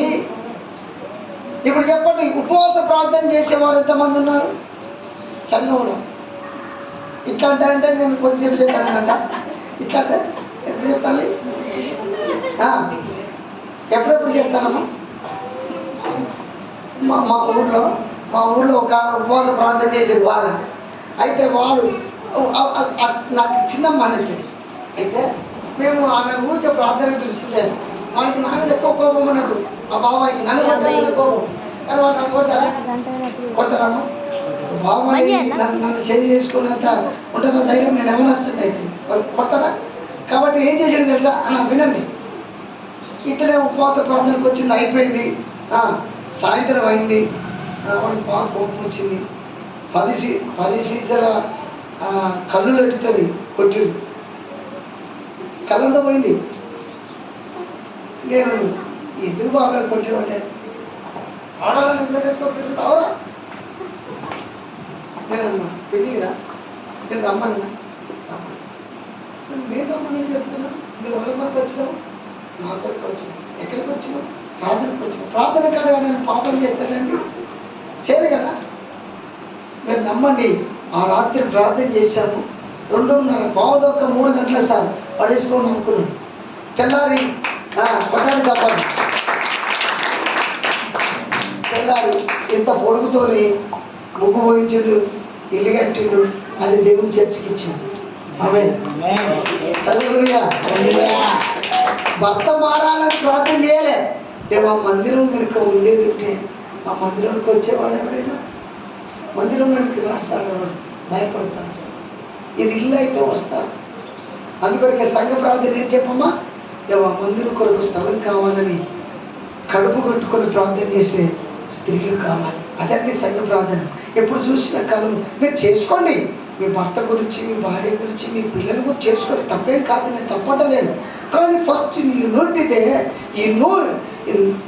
ఇప్పుడు చెప్పండి, ఉపవాస ప్రార్థన చేసేవారు ఎంతమంది ఉన్నారు సంఘంలో? ఇట్లా అంటే నేను కొద్దిసేపు చేస్తానంట. ఇట్లా అంటే ఎంత చెప్తాను, ఎప్పుడెప్పుడు చేస్తానమ్మా? మా ఊళ్ళో ఒక ఉపవాస ప్రార్థన చేసేది బాగా. అయితే వాడు నాకు చిన్న మనసు. అయితే మేము ఆమె ఊరికే ప్రార్థన పిలుస్తుంటే వాడికి నాకు ఎక్కువ కోపం అన్నట్టు ఆ బాబాయికి నన్ను కొట్టాలని కోపం, కానీ వాడు నన్ను కొడతారా? కొడతారమ్మా? బాబాయి నన్ను చేయి చేసుకున్నంత ఉంటుందో ధైర్యం నేను ఎవరు వస్తున్నాయి కొడతారా? కాబట్టి ఏం చేసాడు తెలుసా అన్న, వినండి. ఇట్లనే ఉపవాస ప్రార్థనకు వచ్చింది, అయిపోయింది, సాయంత్రం అయింది, వాడికి బాగా కోపం వచ్చింది. 10 సీసాల కళ్ళు ఎట్టుతుంది కొట్టిండు, కళ్ళంతా పోయింది. నేను ఎందుకు బాగా కొట్టినంటే ఆడాలని పెట్టేసుకోవచ్చు అవరా, నేను అన్నా పెళ్ళిరా, నేను రమ్మన్నా, నేను రమ్మని చెప్తున్నాను. మీరు వాళ్ళ కొరకు వచ్చినావు, నా కొరకు వచ్చినావు. ఎక్కడికి వచ్చినావు? ప్రార్థనకు వచ్చినావు. ప్రార్థన కదా నేను పాపం చేస్తానండి, చేయరు కదా. మీరు నమ్మండి, ఆ రాత్రి ప్రార్థన చేశాము. 2:30 3 గంటల సార్ పడేసుకోండి అనుకున్నాను. తెల్లారి పట్టాలి తప్పదు. తెల్లారి ఇంత పొడుగుతోని ముగ్గు పోయించుడు, ఇల్లు కట్టిండు, అది దేవుని చర్చికి ఇచ్చాడు. ఆమేన్. హల్లెలూయా. భర్త మారాలని ప్రార్థన చేయలే. దేవా మందిరం కనుక ఉండేది ఉంటే ఆ మందిరానికి వచ్చేవాడు ఎవరైనా, మందిరం కనుక రాస్తాడు, భయపడతాను. ఇది ఇల్లు అయితే వస్తాను. అందుకొరకే సంఘ ప్రార్థన ఏం చెప్పమ్మా, దేవా మందిరం కొరకు స్థలం కావాలని కడుపు కట్టుకొని ప్రార్థన చేసే స్త్రీలు కావాలి. అదండి సంఘ ప్రార్థన. ఎప్పుడు చూసిన కాలం మీరు చేసుకోండి, మీ భర్త గురించి, మీ భార్య గురించి, మీ పిల్లల గురించి చేసుకోండి, తప్పేం కాదు, నేను తప్పటలేను. కానీ ఫస్ట్ నీ నోటితే ఈ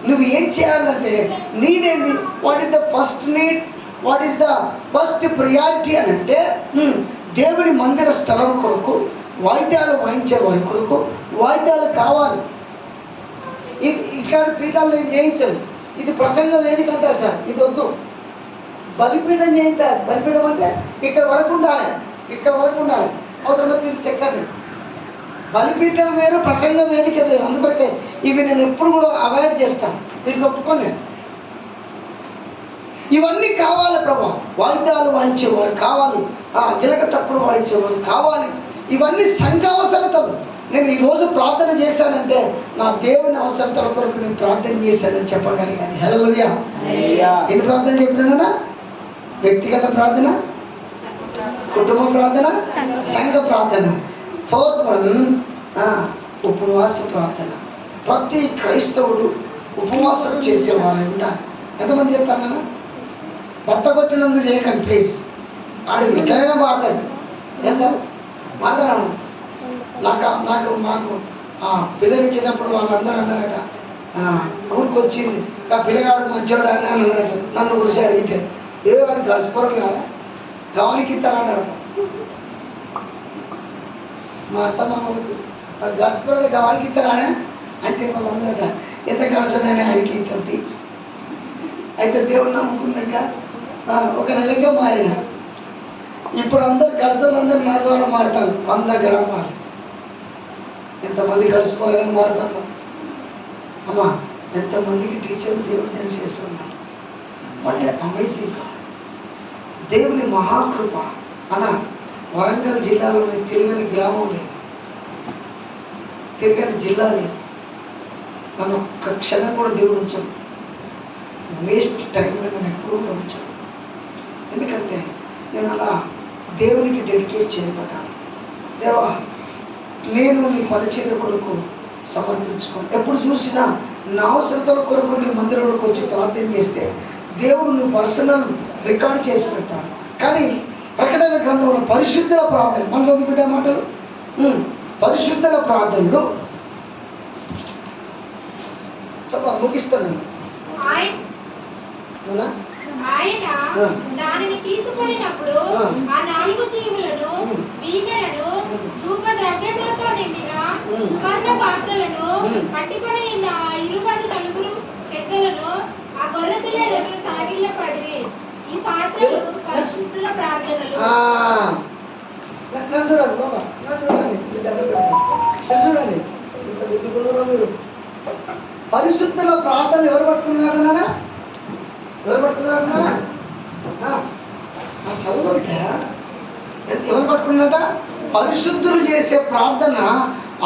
నువ్వు ఏం చేయాలంటే నీడేంది, what is the first need, what is the first priority అని అంటే దేవుని మందిర స్థలం కొరకు, వాయిద్యాలు వాయించే వారి కొరకు వాయిద్యాలు కావాలి. ఇది ఇక్కడ పీఠాలు నేను చేయించాను, ఇది ప్రసంగం వేదిక అంటారు సార్, ఇది వద్దు. బలిపీఠం చేయించాలి. బలిపీఠం అంటే ఇక్కడ వరకు ఉండాలి, ఇక్కడ వరకు ఉండాలి. అవసరమైతే మీరు చెక్కండి. బలిపీఠం వేరు, ప్రసంగ వేదిక వేరు. అందుకంటే ఇవి నేను ఎప్పుడు కూడా అవాయిడ్ చేస్తాను, వీటిని ఒప్పుకొని. ఇవన్నీ కావాలి ప్రభా, వాయిద్యాలు వాయించేవారు కావాలి, గిలక తప్పుడు వాయించేవారు కావాలి. ఇవన్నీ సంఘ అవసరతలు. నేను ఈరోజు ప్రార్థన చేశానంటే నా దేవుని అవసరతల కొరకు నేను ప్రార్థన చేశానని చెప్పగలిగాను. హల్లెలూయా. ఎన్ని ప్రార్థన చెప్పినా? వ్యక్తిగత ప్రార్థన, కుటుంబ ప్రార్థన, సంఘ ప్రార్థన. 4th వన్ ఉపవాస ప్రార్థన. ప్రతి క్రైస్తవుడు ఉపవాసం చేసేవారు ఉండాలి. ఎంతమంది చెప్తాను? భర్త కొట్టినందుకు చేయకండి ప్లీజ్. ఆడు ఎట్లయినా మారుతాడు, ఎంత మాట్లాడాను. మాకు పిల్లలు ఇచ్చినప్పుడు వాళ్ళందరూ అన్నారట, ఊరికి వచ్చింది ఆ పిల్లగాడు మంచోడు అని అన్నారట. నన్ను గురించి అడిగితే ఏదో కానీ గడిచిపోరు కదా, గవానికి ఇస్తానన్నారట. మా అత్త మామూలు గడిచిపోరు గవానికి ఇస్తారానే అంటే వాళ్ళు అన్నారట, ఎంత గడుచునని ఆయనకి ఇస్తుంది. అయితే దేవుడు నమ్ముకున్నాక 1 నెలగా మారిన. ఇప్పుడు అందరు గడుచులందరూ నా ద్వారా మారుతాను. 100 గ్రామాలు ఎంతమంది గడిచిపోవాలని మారుతాను. అమ్మా ఎంతమందికి టీచర్లు దేవుడు తెలిసేస్తున్నాడు. అంటే అమేజింగ్ దేవుని మహాకృప. అన్న వరంగల్ జిల్లాలోని తిరగని గ్రామం లేదు, తిరగని జిల్లా లేదు. నన్ను ఒక్క క్షణం కూడా దేవుడు ఉంచాను, వేస్ట్ టైం నేను ఎప్పుడూ కూడా ఉంచాను. ఎందుకంటే నేను అలా దేవునికి డెడికేట్ చేయబడ్డాను. దేవా నేను నీ పరిచర్య కొరకు సమర్పించుకోను. ఎప్పుడు చూసినా నా అవసరతల కొరకు నీ మందిరంలోకి వచ్చి ప్రార్థన చేస్తే దేవుడు నువ్వు పర్సనల్ రికార్డ్ చేసి పెడతాడు. కానీ ప్రకటన గ్రంథంలో పరిశుద్ధుల ప్రార్థన, మన చదువుకుంటే మాటలు పరిశుద్ధుల ప్రార్థనలు ముగిస్తాను. ఆయన దానిని తీసుకున్నప్పుడు ఆ 4 జీవులను, వీణలను, ధూప ద్రవ్యములతో నిండిన సువర్ణ పాత్రలను పట్టుకొని ఉన్న 24 పెద్దలను ఆ గొర్రె పిల్ల ఎదురు సాగిలపడిరి. ఈ పాత్రలు పరిశుద్ధుల ప్రార్థనలు. చూడండి ఇంత బుద్ధికున్నారో మీరు. పరిశుద్ధుల ప్రార్థనలు ఎవరు పట్టుకున్నారన్నా? ఎవరు పట్టుకున్నారన్నా? చదువుకుంట ఎవరు పట్టుకున్నారట? పరిశుద్ధులు చేసే ప్రార్థన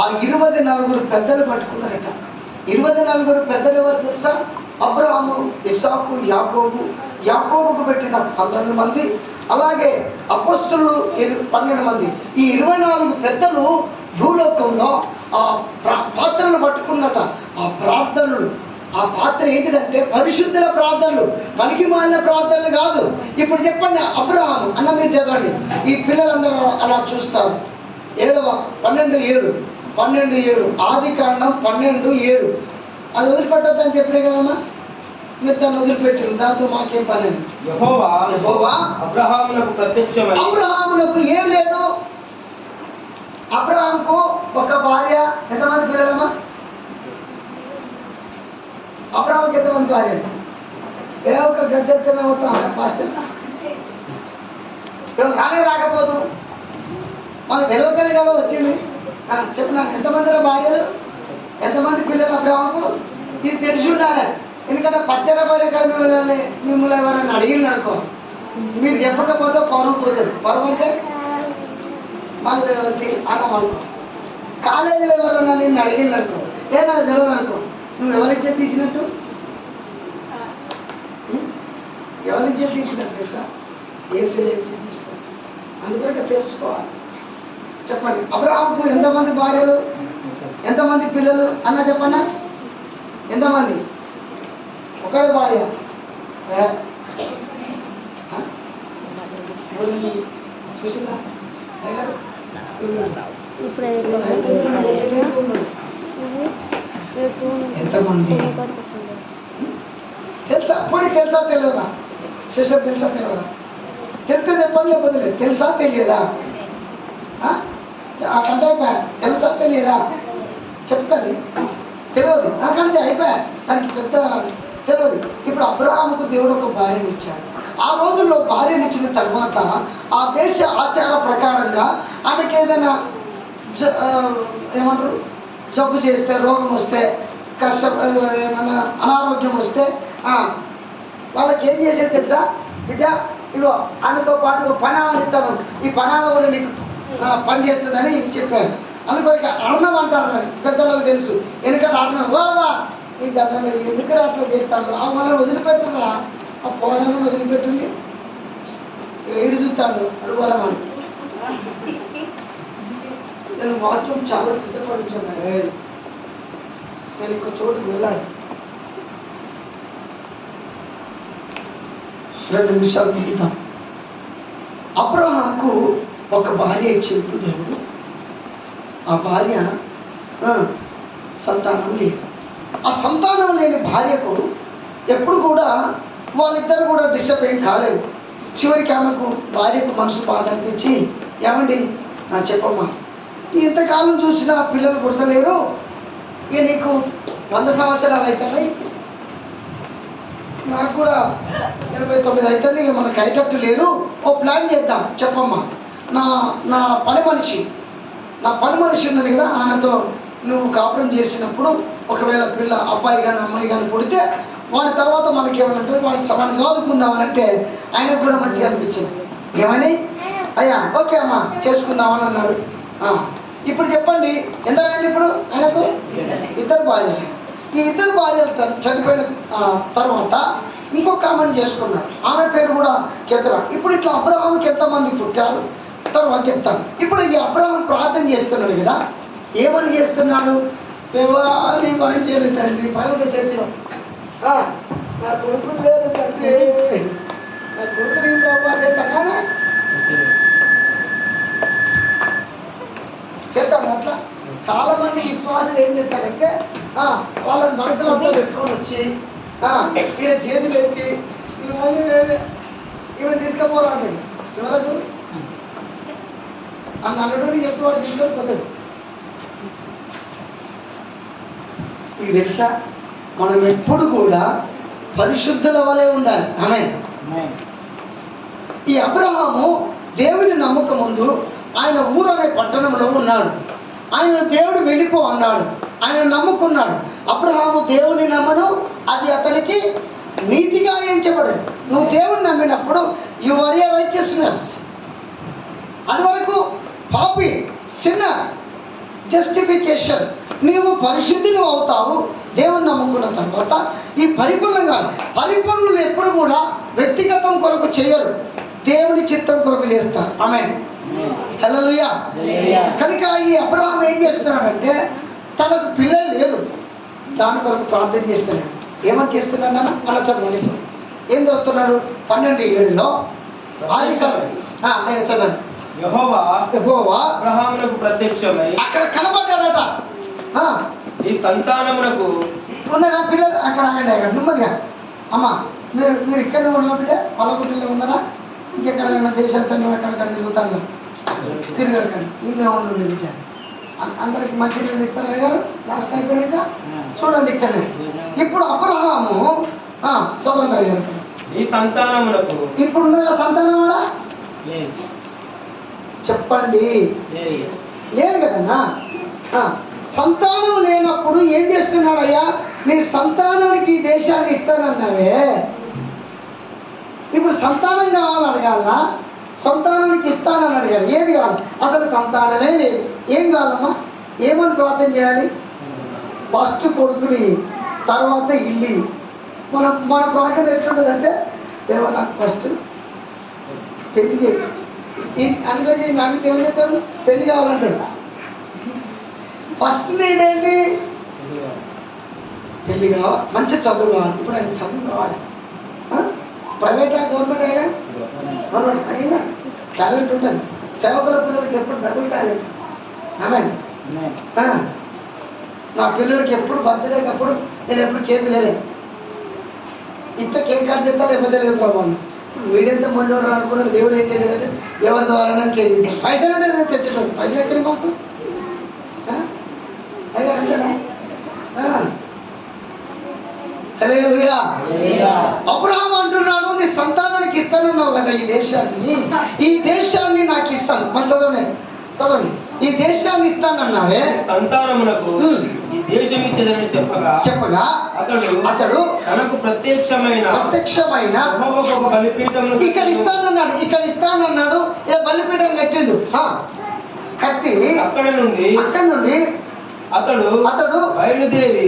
ఆ 24 పెద్దలు పట్టుకున్నారట. 24 పెద్దలు ఎవరు తెలుసా? అబ్రహాము, ఇస్సాకు, యాకోబు. యాకోబుకు పెట్టిన 12 మంది, అలాగే అపోస్తలులు 12 మంది. ఈ 24 పెద్దలు భూలోకంలో ఆ పాత్రలు పట్టుకున్నట. ఆ ప్రార్థనలు, ఆ పాత్ర ఏంటిదంటే పరిశుద్ధుల ప్రార్థనలు, పనికి మాలిన ప్రార్థనలు కాదు. ఇప్పుడు చెప్పండి, అబ్రహాము అన్న మీరు చదవండి, ఈ పిల్లలందరూ అలా చూస్తారు. 12:7 ఆదికాండం 12:7. అది వదిలిపెట్టొద్దని చెప్పినాయి కదమ్మా, మీరు దాన్ని వదిలిపెట్టారు, దాంతో మాకేం పని. యెహోవా అబ్రహామునకు ప్రత్యక్షమై, అబ్రహామునకు ఏం లేదు. అబ్రహాంకు ఒక భార్య, ఎంతమంది పిల్లలమ్మా? అబ్రహాంకి ఎంతమంది భార్యలు? ఏ ఒక గద్దెత్తమే అవుతాం పాస్టర్ రాకపోదు, మాకు తెలియకనే కదా వచ్చింది. చెప్పినాను, ఎంతమంది భార్యలు, ఎంతమంది పిల్లలు అబ్రహాంకు? ఇది తెలిసి ఉండాలి. ఎందుకంటే పచ్చరపడి ఎక్కడ మిమ్మల్ని ఎవరైనా అడిగింది అనుకో, మీరు చెప్పకపోతే పరువు పోతుంది. పరువు అంటే మాకు తెలియదు అన్నాం అనుకో. కాలేజీలో ఎవరన్నా నిన్ను అడిగింది అనుకో, నాకు తెలియదు అనుకో, నువ్వు ఎవరిచ్చే తీసినట్టు? ఎవరిచ్చే తీసినట్టు తెలుసా? ఏసీ తీసినట్టు. అందుకని తెలుసుకోవాలి. చెప్పండి, అబ్రహాంకు ఎంతమంది భార్యలు, ఎంతమంది పిల్లలు అన్న చెప్పన్నా? ఎంతమంది? ఒకడే భార్య. చూసిందా? ఎంతమంది తెలుసా? పోనీ తెలుసా తెలియదా? సిస్టర్ తెలుసా తెలియదా? తెలిస్తే చెప్పండి, లేకపోతే లేదు. తెలుసా తెలియదా? అట్లంటే అయిపోయా. తెలుసా తెలియదా చెప్తాను, తెలియదు నాకంతే అయిపోయా. దానికి పెద్ద తెలియదు. ఇప్పుడు అబ్రహాముకు దేవుడు ఒక భార్యను ఇచ్చాడు. ఆ రోజుల్లో భార్యను ఇచ్చిన తర్వాత ఆ దేశ ఆచార ప్రకారంగా ఆమెకి ఏదైనా ఏమంటారు జబ్బు చేస్తే, రోగం వస్తే, ఏమన్నా అనారోగ్యం వస్తే వాళ్ళకి ఏం చేసేది తెలుసా? బిడ్డ ఇదిగో ఆమెతో పాటు పనామని ఇస్తాను, ఈ పనామ కూడా నీకు పని చేస్తుందని చెప్పాడు. అందుకో ఇక అన్నం అంటారు, దాన్ని పెద్దలకు తెలుసు. ఎందుకంటే అన్నం వా ఈ దండం ఎందుకు అట్లా చేస్తాను, ఆ వాళ్ళని వదిలిపెట్టురా, ఆ పోరాలను వదిలిపెట్టుంది, ఏడు చూస్తాను అడుగుదామని. నేను వాక్యం చాలా సిద్ధపడించాను. నేను ఇంకో చోటుకు వెళ్ళాలి. 2 నిమిషాలు దిగుతాం. అబ్రహాంకు ఒక భార్య ఇచ్చిండు దేవుడు. ఆ భార్య సంతానం లేదు. ఆ సంతానం లేని భార్యకు ఎప్పుడు కూడా వాళ్ళిద్దరు కూడా డిస్టర్బ్ ఏం కాలేదు. చివరికి ఆమెకు భార్యకు మనసు బాధ అనిపించి, ఏమండి చెప్పమ్మా, ఇంతకాలం చూసినా పిల్లలు పుడతలేరు, ఇక నీకు 100 సంవత్సరాలు అవుతున్నాయి, నాకు కూడా 89 అవుతుంది, ఇక మనకు అయ్యేటట్టు లేరు, ఓ ప్లాన్ చేద్దాం చెప్పమ్మా. నా పని మనిషి ఉన్నది కదా, ఆమెతో నువ్వు కాపురం చేసినప్పుడు ఒకవేళ పిల్ల అబ్బాయి కానీ అమ్మాయి కానీ పుడితే వాడి తర్వాత మనకి ఏమనంటే వాడిని చదువుకుందామని అంటే ఆయనకు కూడా మంచిగా అనిపించింది. ఏమని? అయ్యా ఓకే అమ్మా చేసుకుందామని అన్నాడు. ఇప్పుడు చెప్పండి, ఎంతైనా ఇప్పుడు ఆయనకు 2 భార్యలు. ఈ 2 భార్యలు చనిపోయిన తర్వాత ఇంకొక ఆమెను చేసుకున్నాడు. ఆమె పేరు కూడా కెతురా. ఇప్పుడు ఇట్లా అబ్రహాంకి ఎంతమంది పుట్టారు తర్వాత చెప్తాను. ఇప్పుడు ఈ అబ్రహాం ప్రార్థన చేస్తున్నాడు కదా, ఏమని చేస్తున్నాడు? దేవా నీ పని చేయలేదు తండ్రి, పని చేసిన నా కొడుకులు లేదు తండ్రి, నా కొడుకులు ఏం చేస్తానా చేద్దాం. అట్లా చాలా మంది విశ్వాసులు ఏం చేస్తారంటే వాళ్ళని మనసులో పెట్టుకొని వచ్చి ఈయన చేతులు ఎత్తి ఈమె తీసుకుపోరాడు ఎవరకు ఆ నల్లడు చెప్తూ వాడు తీసుకొని పోతాడు. మీకు తెలుసా, మనం ఎప్పుడు కూడా పరిశుద్ధుల వలె ఉండాలి. ఆమేన్. ఈ అబ్రహాము దేవుని నమ్మక ముందు ఆయన ఊరు అనే పట్టణంలో ఉన్నాడు. ఆయన దేవుడు వెళ్ళిపో అన్నాడు, ఆయన నమ్ముకున్నాడు. అబ్రహాము దేవుని నమ్మను, అది అతనికి నీతిగా ఎంచబడదు. నువ్వు దేవుని నమ్మినప్పుడు యు ఆర్ ఏ రైచియస్నెస్. అది వరకు పాపి, సిన్నర్, జస్టిఫికేషన్. నీవు పరిశుద్ధి అవుతావు, దేవుని నమ్ముకున్న తర్వాత ఈ పరిపూర్ణం కాదు. పరిపూర్ణులు ఎప్పుడు కూడా వ్యక్తిగతం కొరకు చేయరు, దేవుని చిత్తం కొరకు చేస్తారు. ఆమేన్. హల్లెలూయా. కనుక ఈ అబ్రహాం ఏం చేస్తున్నాడంటే తనకు పిల్లలు లేరు, దాని కొరకు ప్రార్థన చేస్తున్నాడు. ఏమని చేస్తున్నాడు అన్న అలా చదవండి. ఏం చదువుతున్నాడు? 12:7 చదవండి. యెహోవా అబ్రహామునకు ప్రత్యక్షమై అక్కడ కనబడ్డాడట. ఈ సంతానమునకు ఉన్నదా పిల్లలు? అక్కడ ఆగండి, అక్కడ నెమ్మదిగా. అమ్మ మీరు మీరు ఇక్కడనే ఉన్నప్పుడే పల్లగుడ్డలో ఉన్నారా? ఇంకెక్కడ దేశాలు అక్కడక్కడ తిరుగుతాను, తిరగకండి, ఇంకే ఉండండి బిడ్డ. అందరికి మంచి నీళ్ళు ఇస్తారు గారు. లాస్ట్ అయిపోయాక చూడండి ఇక్కడనే. ఇప్పుడు అబ్రహాము చదవండి గారు. ఈ సంతానమునకు ఇప్పుడు ఉన్నదా సంతానం? చెప్పండి. లేదు కదన్నా. సంతానం లేనప్పుడు ఏం చేస్తున్నాడయ్యా? నీ సంతానానికి ఈ దేశాన్ని ఇస్తానన్నావే, ఇప్పుడు సంతానం కావాలని అడగాల, సంతానానికి ఇస్తానని అడగాలి. ఏది కావాలి? అసలు సంతానమే లేదు. ఏం కావాలమ్మా? ఏమని ప్రార్థన చేయాలి? ఫస్ట్ కొడుకుని, తర్వాత ఇల్లు. మన ప్రార్థన ఎట్లుంటుందంటే, దేవా నాకు ఫస్ట్ పెళ్లి చేయాలి. అందుకని నాకు దేవుని చెప్తాడు పెళ్లి కావాలంటాడు. ఫస్ట్ నేనేది పెళ్లి కావాలి, మంచి చదువు కావాలి. ఇప్పుడు ఆయన చదువు కావాలి. ప్రైవేటా గవర్నమెంట్ అయినా గవర్నమెంట్ అయినా టాలెంట్ ఉంటుంది. సేవకుల పిల్లలకి ఎప్పుడు డబుల్ టాలెంట్. ఆమె నా పిల్లలకి ఎప్పుడు బర్త్డేకి అప్పుడు నేను ఎప్పుడు కేక్ లేదు, ఇంత కేక్ కట్ చేస్తా లేకపోతే లేదు ప్రభావం. వీడెంత మొండోడు అనుకున్నాడు. దేవుడు ఏం చేశాడంటే ఎవరి ద్వారా కేక్ ఇద్దాం. పైసలు అంటే తెచ్చేటోడు. పైసలు ఎక్కడి మాకు అయ్యా అంతేనా? హల్లెలూయా. అబ్రహాం అంటున్నాడు, నీ సంతానానికి ఇస్తానన్నావు కదా ఈ దేశాన్ని నాకు ఇస్తాను. మన చదవండి. ఈ దేశాన్ని ఇస్తానన్నావే, సంతానమునకు ఈ దేశం ఇచ్చేదని చెప్పగా అతడు తనకు ప్రత్యక్షమైన ఇక్కడ ఇస్తానన్నాడు. ఇలా బలిపీఠం కట్టిండు. కట్టి అక్కడ నుండి అతడు బయలుదేరి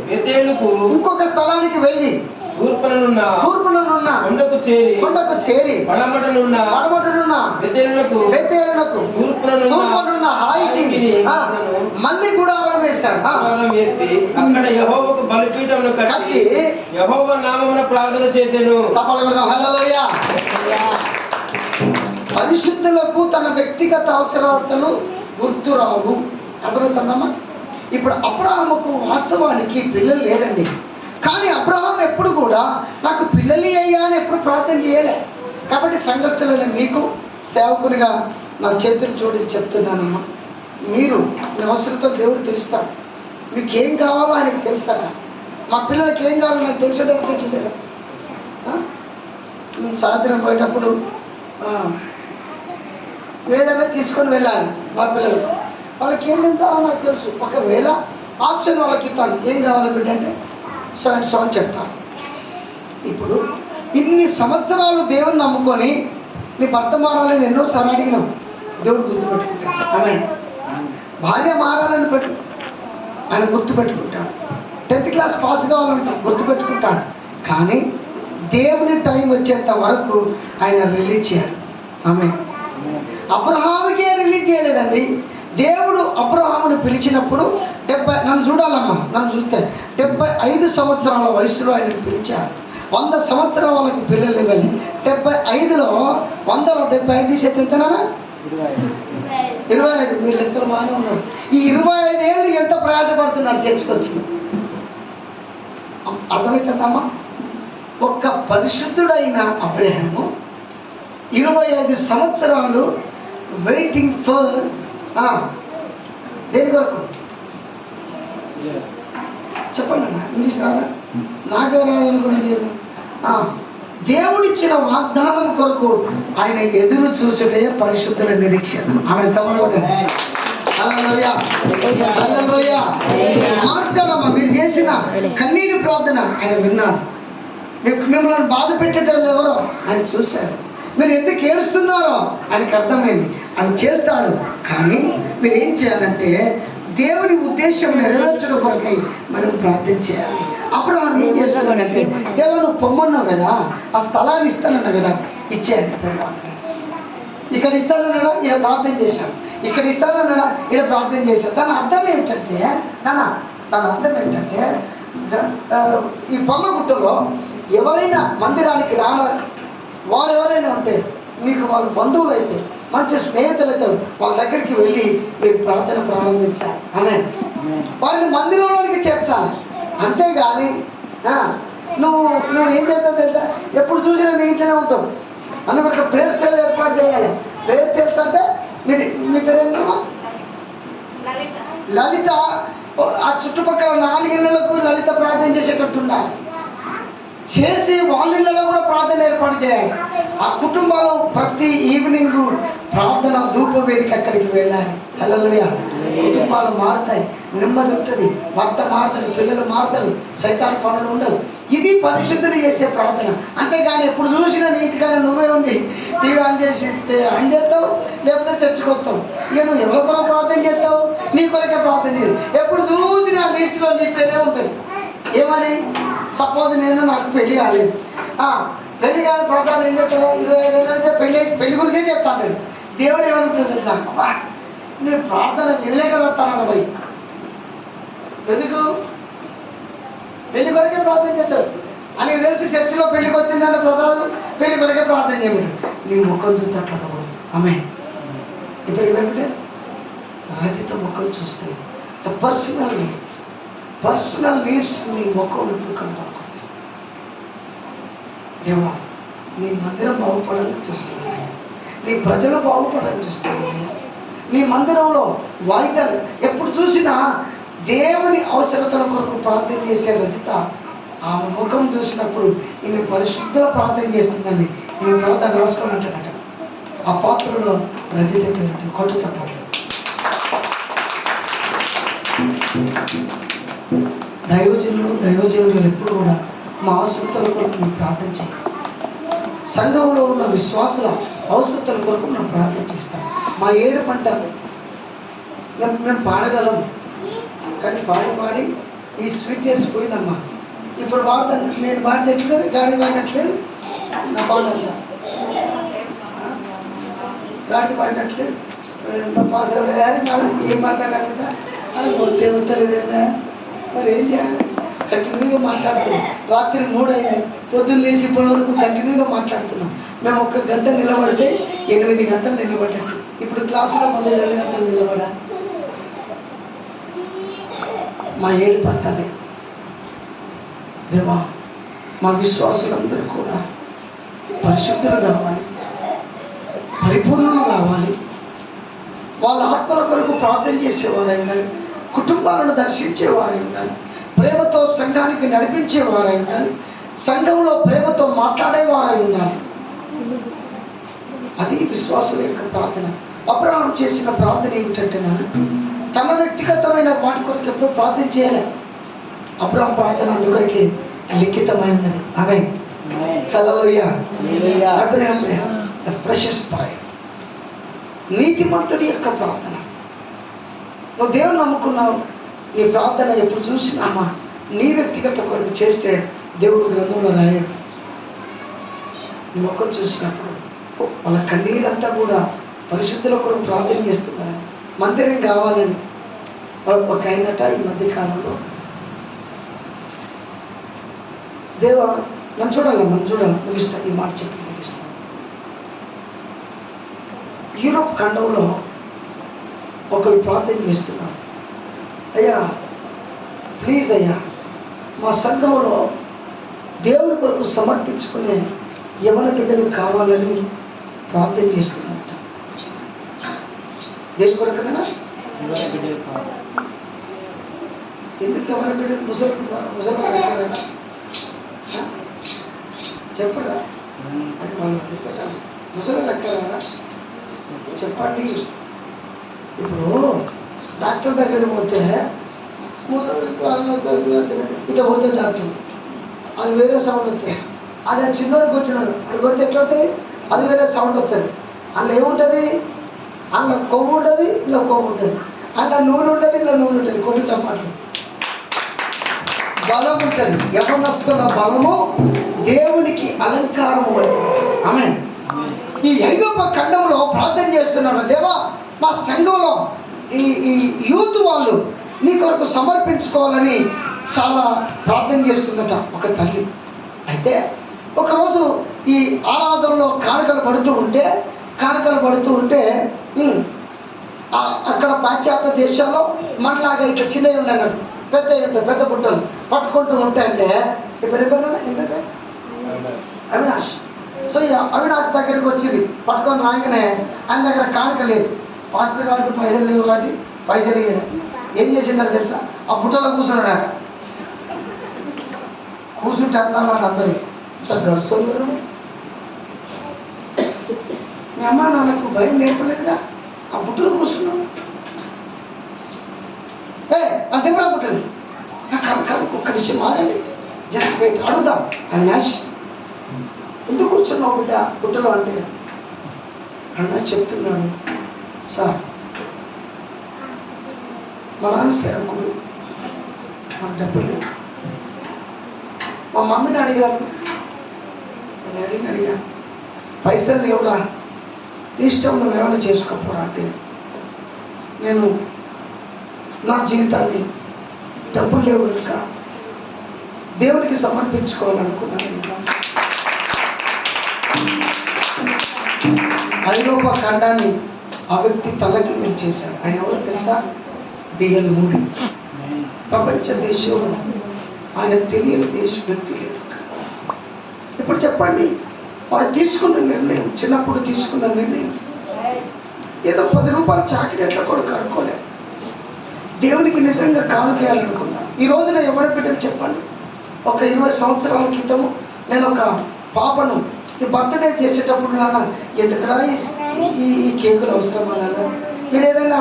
బెతేలుకు ఇంకొక స్థలానికి వెళ్ళి తూర్పుననున్న కొండకు చేరి పడమటనున్న బెతేలునకు తూర్పుననున్న హాయికి మళ్ళీ గుడారం వేశాడు. అక్కడ యెహోవాకు బలిపీఠమును కట్టి యెహోవా నామమున ప్రార్థన చేసెను. హల్లెలూయా. పరిశుద్ధులకు తన వ్యక్తిగత అవసరాలను గుర్తురావు. అర్థమవుతుందమ్మా? ఇప్పుడు అబ్రహాముకు వాస్తవానికి పిల్లలు లేరండి, కానీ అబ్రహాం ఎప్పుడు కూడా నాకు పిల్లలు అయ్యా అని ఎప్పుడు ప్రార్థన చేయలే. కాబట్టి సంఘస్థులైన మీకు సేవకునిగా నా చేతులు జోడించి చెప్తున్నానమ్మా, మీరు మీ అవసరతలు దేవుడు తెలుస్తాడు. మీకు ఏం కావాలో ఆయనకు తెలుసట. మా పిల్లలకి ఏం కావాలో నాకు తెలిసేటో తెలియలేదా? సాయంత్రం పోయేటప్పుడు ఏదైనా తీసుకొని వెళ్ళాలి. మా పిల్లలు వాళ్ళకి ఏం కావాలో నాకు తెలుసు. ఒకవేళ ఆప్షన్ వాళ్ళకి ఇస్తాను, ఏం కావాలి బిడ్డ అంటే 7 చెప్తాను. ఇప్పుడు ఇన్ని సంవత్సరాలు దేవుని నమ్ముకొని నీ భర్త మారాలని ఎన్నోసార్లు అడిగినావు, దేవుడు గుర్తుపెట్టుకుంటాడు. ఆమె భార్య మారాలని ఆయన గుర్తుపెట్టుకుంటాడు. 10th క్లాస్ పాస్ కావాలంటే గుర్తుపెట్టుకుంటాడు. కానీ దేవుని టైం వచ్చేంత వరకు ఆయన రిలీజ్ చేయాలి. ఆమె అబ్రహాముకే రిలీజ్ చేయలేదండి. దేవుడు అబ్రహామును పిలిచినప్పుడు నన్ను చూడాలమ్మా, నన్ను చూస్తే 75 సంవత్సరాల వయసులో ఆయన పిలిచాడు. 100 సంవత్సరాల వాళ్ళకి పిల్లలు ఇవ్వాలి. 75లో 100లో 75 శాతం ఎంతనా? 25. మీరు లెక్కలు బాగానే ఉన్నారు. ఈ 25 ఏళ్ళు ఎంత ప్రయాసపడుతున్నాడు చర్చకొచ్చి. అర్థమవుతుందమ్మా? ఒక్క పరిశుద్ధుడైన అబ్రహాము 25 సంవత్సరాలు వెయిటింగ్ ఫర్ దేని కొరకు? చెప్పండి అన్న, ఇంగ్లీష్ రాదా? నాకే రాదనుకోండి. దేవుడిచ్చిన వాగ్దానం కొరకు ఆయన ఎదురు చూచుటే పరిశుద్ధుల నిరీక్షణ. ఆమె చెప్పండి. మాట్లాడమ్మా, మీరు చేసిన కన్నీరు ప్రార్థన ఆయన విన్నాడు. మిమ్మల్ని బాధ పెట్టేటోళ్ళు ఎవరో ఆయన చూశారు. మీరు ఎందుకు ఏడుస్తున్నారో ఆయనకు అర్థమైంది. ఆయన చేస్తాడు. కానీ మీరు ఏం చేయాలంటే దేవుడి ఉద్దేశం నెరవేర్చడం కొరకై మనం ప్రార్థన చేయాలి. అప్పుడు ఆమె ఏం చేస్తున్నాడంటే, దేవా నువ్వు పొమ్మన్నావు కదా, ఆ స్థలాన్ని ఇస్తానన్నావు కదా, ఇచ్చేయండి. ఇక్కడ ఇస్తానన్నాడా, ఇక్కడ ప్రార్థన చేశాను. ఇక్కడ ఇస్తానన్నాడా, ఇక్కడ ప్రార్థన చేశాను. దాని అర్థం ఏమిటంటే దాని అర్థం ఏంటంటే, ఈ పల్లగుట్టలో ఎవరైనా మందిరానికి వారు ఎవరైనా ఉంటే, మీకు వాళ్ళ బంధువులు అయితే, మంచి స్నేహితులు అయితే, వాళ్ళ దగ్గరికి వెళ్ళి మీరు ప్రార్థన ప్రారంభించాలి. అనే వారిని మందిరంలోనికి చేర్చాలి. అంతేగాని నువ్వు ఏం చేస్తావు తెలుసా, ఎప్పుడు చూసినా నీ ఇంట్లోనే ఉంటావు. అందుకొక ప్రేయర్ సెల్ ఏర్పాటు చేయాలి. ప్రేయర్ సెల్స్ అంటే మీ పేరేంటమ్మా? లలిత. ఆ చుట్టుపక్కల 4 ఇళ్లకు లలిత ప్రార్థన చేసేటట్టు ఉండాలి. చేసి వాళ్ళ ఇళ్ళలో కూడా ప్రార్థన ఏర్పాటు చేయాలి. ఆ కుటుంబాలు ప్రతి ఈవినింగ్ ప్రార్థన ధూప వేదిక అక్కడికి వెళ్ళాలి. హల్లెలూయా. కుటుంబాలు మారుతాయి, నెమ్మది ఉంటుంది, భర్త మారుతాడు, పిల్లలు మారుతారు, సైతాన్ పనులు ఉండవు. ఇది పరిశుద్ధులు చేసే ప్రార్థన. అంతేగాని ఎప్పుడు చూసినా నీటిగానే నువ్వే ఉండి టీవీ ఆన్ చేస్తావు, లేకపోతే చర్చకొస్తావు. ఇక నువ్వు ఎవరి కొరకు ప్రార్థన చేస్తావు? నీ కొరకే ప్రార్థన చేయదు. ఎప్పుడు చూసినా నీటిలో నీ పేరే ఉంటుంది. ఏమని? సపోజ్ నాకు పెళ్లి కాలేదు, పెళ్లి కాని ప్రసాదం ఏం చెప్తాడు, 25 ఏళ్ళ నుంచే పెళ్లి గురించే చెప్తాను. దేవుడు ఏమనుకుంటుంది తెలుసా, నేను ప్రార్థన వెళ్ళలేక వస్తాను పోయి పెళ్లి కొరకే ప్రార్థన చేస్తాడు అని తెలిసి చర్చిలో పెళ్లికి వచ్చిందన్న ప్రసాదం పెళ్లి కొరకే ప్రార్థన చేయమంటాడు. నీ ముఖం చూస్తే అట్లా ఆమె ఇప్పుడు ఏమంటే రచిత ముఖం చూస్తే పర్సనల్ నీడ్స్ నీ ముఖం ఇప్పుడు కనపడుతుంది. దేవా నీ మందిరం బాగుపడాలని చూస్తున్నాను, నీ ప్రజలు బాగుపడాలని చూస్తున్నాను. నీ మందిరంలో వాయిదాలు ఎప్పుడు చూసినా దేవుని అవసరతల కొరకు ప్రార్థన చేసే రచిత ఆమె ముఖం చూసినప్పుడు ఈమె పరిశుద్ధ ప్రార్థన చేస్తుందని ఈమె ప్రార్థన రాసుకోమంటాడట. ఆ పాత్రలో రచిత పేరు కొట్టు చెప్పాలి. దైవజనులు ఎప్పుడు కూడా మా అవసరతల కొరకు మేము ప్రార్థన చేయాలి. సంఘంలో ఉన్న విశ్వాసుల అవసరతల కొరకు మేము ప్రార్థన చేస్తాం. మా 7 పంట మేము పాడగలం, కానీ పాడి ఈ స్వీట్నెస్ పోయిందమ్మా. ఇప్పుడు పాడతాను, నేను పాడితే ఎట్లేదు, గాడి పాడినట్లేదు, నా పాడంతా గాడి పాడినట్లేదు, నా పాస్ ఏం పాడతాను కదా అది మొత్తలేదేనా, మరి ఏం చేయాలి? కంటిన్యూగా మాట్లాడుతున్నాం. రాత్రి 3 అయింది, పొద్దున్న లేచి ఇప్పటి వరకు కంటిన్యూగా మాట్లాడుతున్నాం. మేము 1 గంట నిలబడితే 8 గంటలు నిలబడ్డట్టు. ఇప్పుడు క్లాసులో మళ్ళీ 2 గంటలు నిలబడా. మా 7 పద్ధతి దేవా, మా విశ్వాసులందరూ కూడా పరిశుద్ధులు కావాలి, పరిపూర్ణులు కావాలి. వాళ్ళ ఆత్మల కొరకు ప్రార్థన చేసేవారై ఉండాలి, కుటుంబాలను దర్శించేవారై ఉండాలి, ప్రేమతో సంఘానికి నడిపించేవారై ఉండాలి, సంఘంలో ప్రేమతో మాట్లాడేవారై ఉండాలి. అది విశ్వాసుల యొక్క ప్రార్థన. అబ్రహాం చేసిన ప్రార్థన ఏమిటంటే, తన వ్యక్తిగతమైన వాటి కొరకు ఎప్పుడు ప్రార్థన చేయాలి. అబ్రహాం ప్రార్థన అందువరకు లిఖితమైనది. ఆమేన్. హల్లెలూయా. ద ప్రెషస్ ప్రేయర్, నీతిమంతుడి యొక్క ప్రార్థన. నువ్వు దేవుని నమ్ముకున్నావు, నీ ప్రార్థన ఎప్పుడు చూసినామా నీ వ్యక్తిగత కొరకు చేస్తే దేవుడు గ్రంథంలో రాయడు. నీ ముఖం చూసినప్పుడు వాళ్ళ కన్నీరంతా కూడా పరిశుద్ధుల కొరకు ప్రార్థన చేస్తున్నారు. మందిరం కావాలని ఒక అయినట ఈ మధ్య కాలంలో దేవా మనం చూడాలి ముగిస్తాను ఈ మాట చెప్పి ముగిస్తాను. యూరోప్ ఖండంలో ఒకరు ప్రార్థన చేస్తున్నారు, అయ్యా ప్లీజ్ అయ్యా మా సంఘంలో దేవుని కొరకు సమర్పించుకునే యవన బిడ్డలు కావాలని ప్రార్థన చేస్తున్నట్ట. దేని కొరకైనా ఎందుకు యవన బిడ్డలు ముసలి చెప్పడా ముసలి లెక్కరా చెప్పండి. ఇప్పుడు డాక్టర్ దగ్గరికి పోతే ముసలి ఇట్లా కొడితే డాక్టర్ అది వేరే సౌండ్ వస్తుంది. అది చిన్నోడికి వచ్చినాడు అది కొడితే ఎట్లా అవుతుంది, అది వేరే సౌండ్ వస్తుంది. అందులో ఏముంటుంది, అందులో కొవ్వు ఉంటుంది, ఇలా కొవ్వు ఉంటుంది. అలా నూనె ఉండదు, ఇలా నూనె ఉంటుంది. కొన్ని చపాట్లు బలం ఉంటుంది. యవనస్తుల బలము దేవునికి అలంకారము. ఆమె ఈ ఐదవ ఖండంలో ప్రార్థన చేస్తున్నాడు, దేవా మా సంఘంలో ఈ యూత్ వాళ్ళు నీ కొరకు సమర్పించుకోవాలని చాలా ప్రార్థన చేస్తుందట ఒక తల్లి. అయితే ఒకరోజు ఈ ఆరాధనలో కానుకలు పడుతూ ఉంటే అక్కడ పాశ్చాత్య దేశాల్లో మనలాగా ఇట్లా చిన్నవి ఉండేది, పెద్ద బుట్టలు పట్టుకుంటూ ఉంటాయంటే అవినాష్. సో ఈ అవినాష్ దగ్గరికి వచ్చింది, పట్టుకొని రాగానే ఆయన దగ్గర కానుక లేదు. పాస్టర్ కాబట్టి పైసలు లేవు, కాబట్టి పైసలు ఇవ్వలేదు. ఏం చేసిండారు తెలుసా? ఆ బుట్టలో కూర్చున్నాడట. కూర్చుంటే అంటున్నాడు అందరూ, గడుస్తోలేరు, మీ అమ్మ నాన్నకు భయం నేర్పలేదురా, ఆ బుట్టలో కూర్చున్నావు, అంతే కూడా బుట్టలేదు. కాదు ఒక్క విషయం మారండి, జస్ట్ అడుగుదాం. అవినాష్ ఎందుకు కూర్చున్నావు బుట్టలో అంటే అన్న చెప్తున్నాడు, సార్ మా నాన్న సేవకుడు, మా డబ్బులు లేవు. మా మమ్మీని అడిగాను, మా డాడీని అడిగాను, పైసలు లేవురా, ఇష్టం నువ్వు ఏమైనా చేసుకోపోరా అంటే నేను నా జీవితాన్ని డబ్బులు లేవు కనుక దేవునికి సమర్పించుకోవాలనుకున్నాను. ఐరోపా ఖండాన్ని ఆ వ్యక్తి తలకి మీరు చేశాడు. ఆయన ఎవరో తెలుసా? DL moody. ప్రపంచ దేశంలో ఆయన తెలియని వ్యక్తి లేడు. ఇప్పుడు చెప్పండి, వాడు తీసుకున్న నిర్ణయం, చిన్నప్పుడు తీసుకున్న నిర్ణయం ఏదో 10 రూపాయలు చాకరీ ఎట్లా కూడా కనుక్కోలేదు. దేవునికి నిజంగా కానుకేయాలనుకున్నా. ఈ రోజున ఎవరి బిడ్డలు చెప్పండి, ఒక 20 సంవత్సరాల క్రితము నేను ఒక పాపను ఈ బర్త్డే చేసేటప్పుడు నాన్న ఎందుకురా ఈ కేకులు అవసరమా నాన్న, మీరు ఏదైనా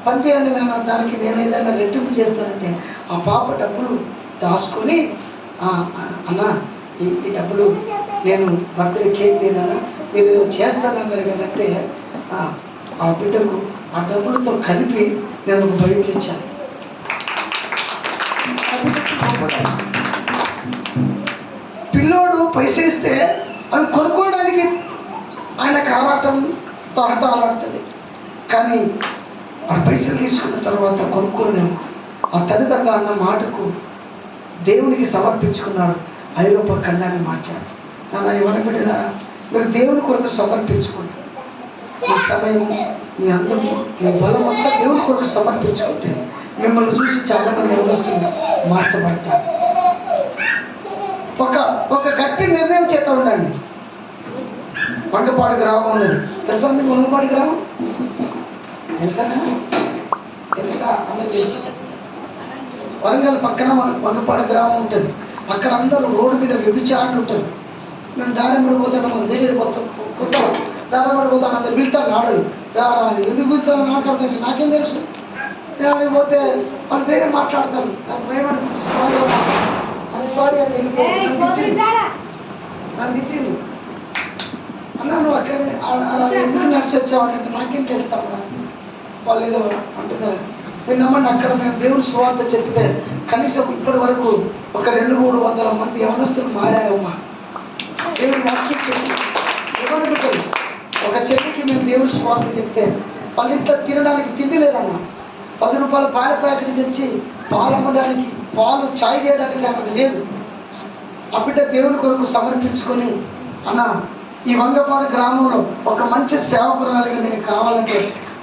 పని చేయండి నాన్న, దానికి నేను ఏదైనా రెట్టింపు చేస్తానంటే ఆ పాప డబ్బులు దాచుకొని అన్న ఈ డబ్బులు నేను బర్త్డే కేక్ తిన్నానా, మీరు చేస్తానన్నారు కదంటే ఆ బిడ్డకు ఆ డబ్బులతో కలిపి నేను ఒక బైబిల్ ఇచ్చాను. పిల్లోడు పైసా ఇస్తే అవి కొనుక్కోవడానికి ఆయన కారాటం తహతలాడుతుంది, కానీ ఆ పైసలు తీసుకున్న తర్వాత కొనుక్కోలేము. ఆ తల్లిదండ్రులు అన్న మాటకు దేవునికి సమర్పించుకున్నాడు, ఐరోపా ఖండాన్ని మార్చాడు. నాన్న ఎవరి బిడ్డలా మీరు దేవుని కొరకు సమర్పించుకోండి. మీ సమయం, మీ అందము, మీ బలం అంతా దేవుని కొరకు సమర్పించుకుంటే మిమ్మల్ని చూసి చాలా మంది ఎవరొస్తుంది మార్చబడతారు. ఒక గట్టి నిర్ణయం చేత ఉండండి. వంగపాడు గ్రామం ఉన్నది తెలుసా మీకు? వంగపాడు గ్రామం తెలుసా? అందరూ తెలుసు. వరంగల్ పక్కన వంగపాడు గ్రామం ఉంటుంది. అక్కడ అందరూ రోడ్డు మీద వ్యభిచారులు ఉంటారు. మేము దారి పడిపోతాను, మాకు తెలియదు, కొత్త దారి పడిపోతాను, అందరు పిలుతాను, ఆడదు ఎందుకు పిలుతాను నాకు అర్థం, నాకేం తెలుసు. నేను పోతే వాళ్ళు వేరే మాట్లాడతాను, నాకు భయం అనిపించింది, సారీ అని నన్ను తిట్టింది. అన్నా నువ్వు అక్కడే ఎందుకు నడిచి వచ్చావంటే నాకేం చేస్తావు, వాళ్ళు ఏదో అంటున్నారు. మీరు నమ్మండి, అక్కడ మేము దేవుని సువార్త చెప్తే కనీసం ఇప్పటి వరకు ఒక 200-300 మంది యవనస్తులు మారారమ్మా. దేవుని వాక్యం చెప్పి ఎవరు పెట్టారు. ఒక చెల్లికి మేము దేవుని సువార్త చెప్తే వాళ్ళ ఇంట్లో తినడానికి తిండి లేదమ్మా. 10 రూపాయల పాల ప్యాకెట్ తెచ్చి పాలు అమ్మడానికి, పాలు చాయ్ చేయడానికి అక్కడ లేదు. ఆ బిడ్డ దేవుని కొరకు సమర్పించుకొని అన్న ఈ వంగపాడు గ్రామంలో ఒక మంచి సేవకురాలిగా నేను కావాలంటే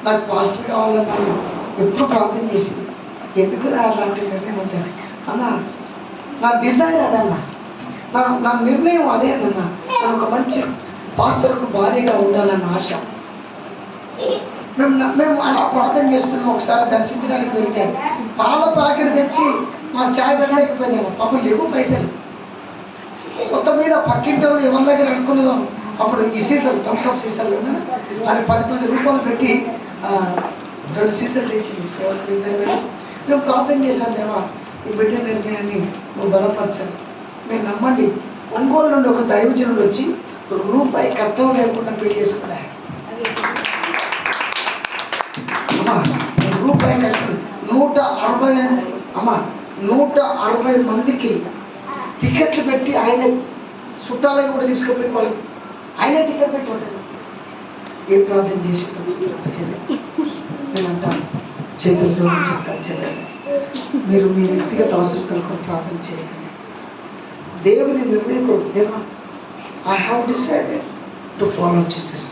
నాకు పాస్టర్ కావాలన్నాను. ఎప్పుడు ప్రార్థన చేసింది, ఎందుకు అలాంటి నిర్ణయం అంటే అన్న నా డిజైర్ అదన్నా, నా నిర్ణయం అదే అన్న, నేను ఒక మంచి పాస్టర్కు భార్యగా ఉండాలన్న ఆశ. మేము అలా ప్రార్థన చేస్తున్నాం. ఒకసారి దర్శించడానికి వెళ్తే పాల ప్యాకెట్ తెచ్చి మాకు ఛాయ్ పెట్టలేకపోయినాము. పాపం లేవు పైసలు. మొత్తం మీద పక్కింటో ఎవరి దగ్గర అనుకునేదాం. అప్పుడు ఈ సీసాలు థమ్స్అప్ సీసాలు అది 10 రూపాయలు పెట్టి 2 సీసాలు తెచ్చింది. మేము ప్రార్థన చేశాను, దేవా ఈ బిడ్డ నిర్ణయాన్ని నువ్వు బలపరచాలి. మీరు నమ్మండి, ఒంగోలు నుండి ఒక దైవజనుడు వచ్చి రూపాయి కట్టం లేకుండా పెళ్లి చేసుకున్నాడు. 160 అమ్మ 160 మందికి టికెట్లు పెట్టి ఆయన చుట్టాలని కూడా తీసుకుపోయి వాళ్ళకి ఆయన టికెట్ పెట్టి ఉంటాడు. ఏ ప్రార్థన చేసి నేను అంటాను, చేతులతో చెప్తాను చెల్లెలు, మీరు మీ వ్యక్తిగత అవసరతల కొరకు ప్రార్థన చేయకండి. దేవుని నిర్ణయకుడు, దేవా I have decided to follow Jesus,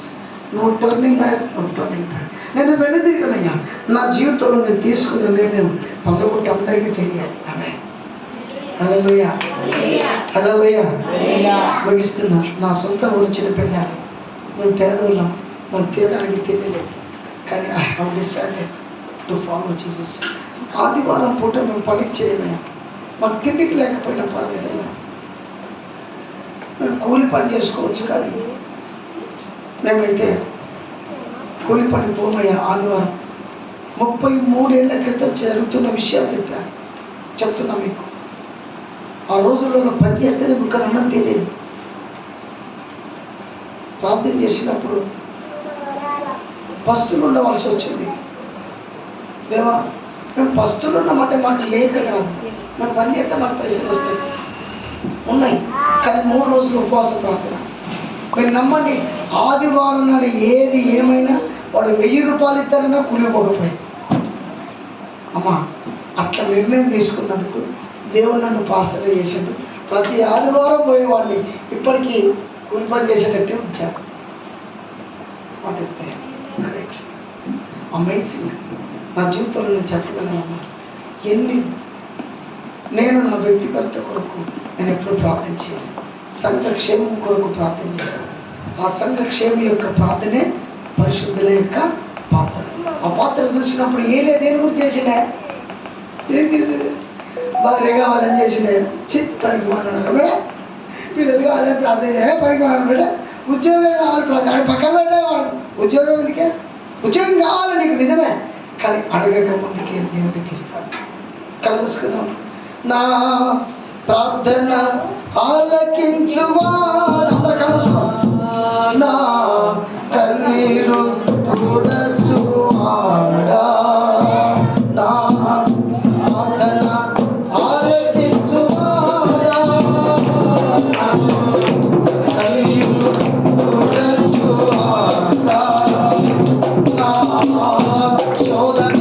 no turning back, no turning back. నేను వెనుదిరిగనయ్యా, నా జీవితంలో నేను తీసుకున్న నిర్ణయం పల్లగొట్టి అందరికీ తెలియాలి. ఆమేన్. హల్లెలూయా, హల్లెలూయా. ముగిస్తున్నా. నా సొంత ఊరు చిన్నపిల్లాలి, మేము పేదవాళ్ళం, మనం తినడానికి తెలియలేదు, కానీ I have decided to follow Jesus. ఆదివారం పూట మేము పనికి చేయమయ్యా, మాకు తిండికి లేకపోయినా పర్లేదయ్యా, మేము కూలి పని చేసుకోవచ్చు, కానీ మేమైతే కూలి పని పోమయ్యా. ఆదివారం 33 ఏళ్ల క్రితం జరుగుతున్న విషయాలు చెప్తున్నా మీకు. ఆ రోజులలో పని చేస్తేనే ఇక్కడ అన్నం తెలియదు. ప్రార్థన చేసినప్పుడు పస్తులు ఉండవలసి వచ్చింది. దేవా మేము పస్తులు ఉన్నామంటే మాకు లేక కాదు, మేము పని చేస్తే మాకు పైసలు వస్తాయి, ఉన్నాయి, కానీ 3 రోజులు ఉపవాసం ప్రార్థన. మీరు నమ్మండి, ఆదివారం నాడు ఏది ఏమైనా వాడు 1000 రూపాయలు ఇస్తారన్నా కూలిపోకపోయి. అమ్మా అట్లా నిర్ణయం తీసుకున్నందుకు దేవుడు నన్ను పాస్టర్ చేసాడు. ప్రతి ఆదివారం పోయేవాడిని ఇప్పటికీ కూలి పని చేసేటట్టే ఉంచారు. What is great, amazing. నా జీవితంలో నేను చెప్పగలనమ్మా, నేను నా వ్యక్తిగత కొరకు నేను ఎప్పుడు ప్రార్థన చేయాలి, సంఘక్షేమం కొరకు ప్రార్థన చేశాను. ఆ సంఘక్షేమం యొక్క ప్రార్థనే పరిశుద్ధుల యొక్క పాత్ర. ఆ పాత్ర చూసినప్పుడు దేని గురించి చేసిండే, భార్య కావాలని చేసిండే, పనికి మాట్లాడారు బిడ్డ, పిల్లలు కావాలని ప్రార్థన చేయాలి, పనికి మాట్లాడు బిడ్డ, ఉద్యోగం కావాలి ప్రార్థన, పక్కన పెట్టేవాడు ఉద్యోగం ఎందుకే, ఉద్యోగం కావాలి నీకు నిజమే, కానీ అడగక ముందుకే దేవుడికి ఇస్తాను. కలుసుకుందాం. నా ప్రార్థన ఆలకించువాడు, అందరూ కలుసుకోవాలి. నా కన్నీరు తుడచువాడా, నా ప్రార్థన ఆలకించువాడా, కన్నీరు తుడచువాడా, నా శోధన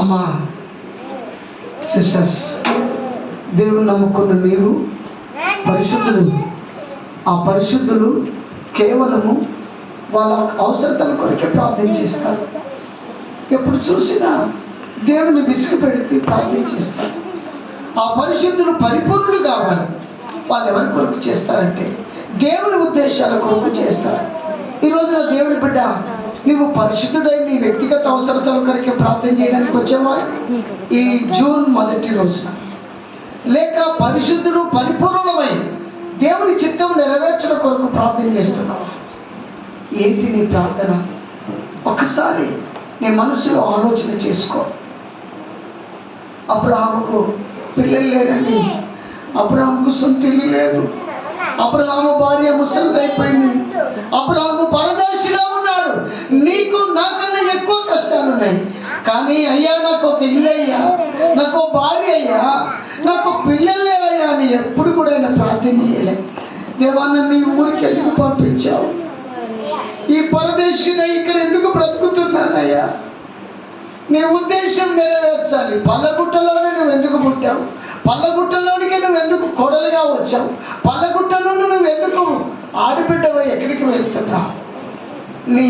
అమ్మా సిస్టర్స్, దేవుని నమ్ముకున్న మీరు పరిశుద్ధులు. ఆ పరిశుద్ధులు కేవలము వాళ్ళ అవసరతల కొరకే ప్రార్థన చేస్తారు. ఎప్పుడు చూసినా దేవుని విసుగు పెడితే ప్రార్థన చేస్తారు. ఆ పరిశుద్ధులు పరిపూర్ణులు కావాలి. వాళ్ళు ఎవరి కొరకు చేస్తారంటే దేవుని ఉద్దేశాల కొరకు చేస్తారు. ఈ రోజున దేవుని బిడ్డ, నువ్వు పరిశుద్ధుడై నీ వ్యక్తిగత అవసరతల కొరకే ప్రార్థన చేయడానికి వచ్చేవా ఈ జూన్ మొదటి రోజున? లేక పరిశుద్ధుడు పరిపూర్ణమై దేవుని చిత్తం నెరవేర్చడం కొరకు ప్రార్థన చేస్తున్నావా? ఏంటి నీ ప్రార్థన? ఒకసారి నీ మనసులో ఆలోచన చేసుకో. అబ్రహాముకు పిల్లలు లేరండి. అబ్రహాముకు సొంత ఇల్లు లేదు. అబ్రహాము భార్య ముసలిదైపోయింది. అబ్రహాము పరదేశిలో ఉన్నాడు. నీకు నాకన్నా ఎక్కువ కష్టాలు ఉన్నాయి. కానీ అయ్యా నాకు ఒక ఇల్లు అయ్యా, నాకు ఒక భార్య అయ్యా, నాకు పిల్లలు లేరయ్యా అని ఎప్పుడు కూడా ఆయన ప్రార్థన చేయలే. దేవా, నన్ను ఈ ఊరికి ఎందుకు పంపించావు? ఈ పరదేశిని ఇక్కడ ఎందుకు బ్రతుకుతున్నానయ్యా? నీ ఉద్దేశం నెరవేర్చాలి. పల్లగుట్టలోనే నువ్వు ఎందుకు పుట్టావు? పల్లగుట్టలోనికి నువ్వు ఎందుకు కొడలుగా వచ్చావు? పల్లగుట్ట నుండి నువ్వు ఎందుకు ఆడిబిడ్డవై ఎక్కడికి వెళ్తున్నావు? నీ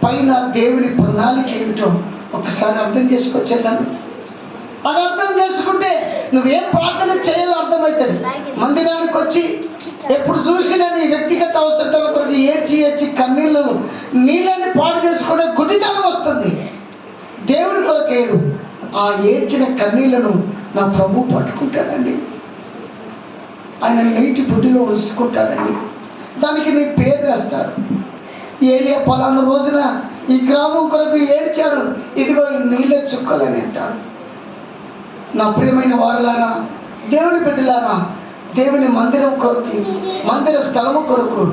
పైన దేవుని ప్రణాళిక ఏమిటో ఒకసారి అర్థం చేసుకోవచ్చాను. అది అర్థం చేసుకుంటే నువ్వేం ప్రార్థన చేయాలో అర్థమవుతుంది. మందిరానికి వచ్చి ఎప్పుడు చూసినా నీ వ్యక్తిగత అవసరతల కొరకు ఏడ్చి కన్నీళ్ళు నీళ్ళని పాడు చేసుకుంటే గుడ్డితనం వస్తుంది. దేవుని కొరకు ఏడు. ఆ ఏడ్చిన కన్నీళ్లను నా ప్రభు పట్టుకుంటాడండి. ఆయన నీటి బుడ్డిలో ఉంచుకుంటాడండి. దానికి నీ పేరు వేస్తాడు. ఏలియా పలానా రోజున ఈ గ్రామం కొరకు ఏడ్చాడు, ఇదిగో ఈ నీళ్ళ చుక్కలని అంటాడు. నా ప్రియమైన వారులారా, దేవుని బిడ్డలారా, దేవుని మందిరం కొరకు, మందిర స్థలము కొరకు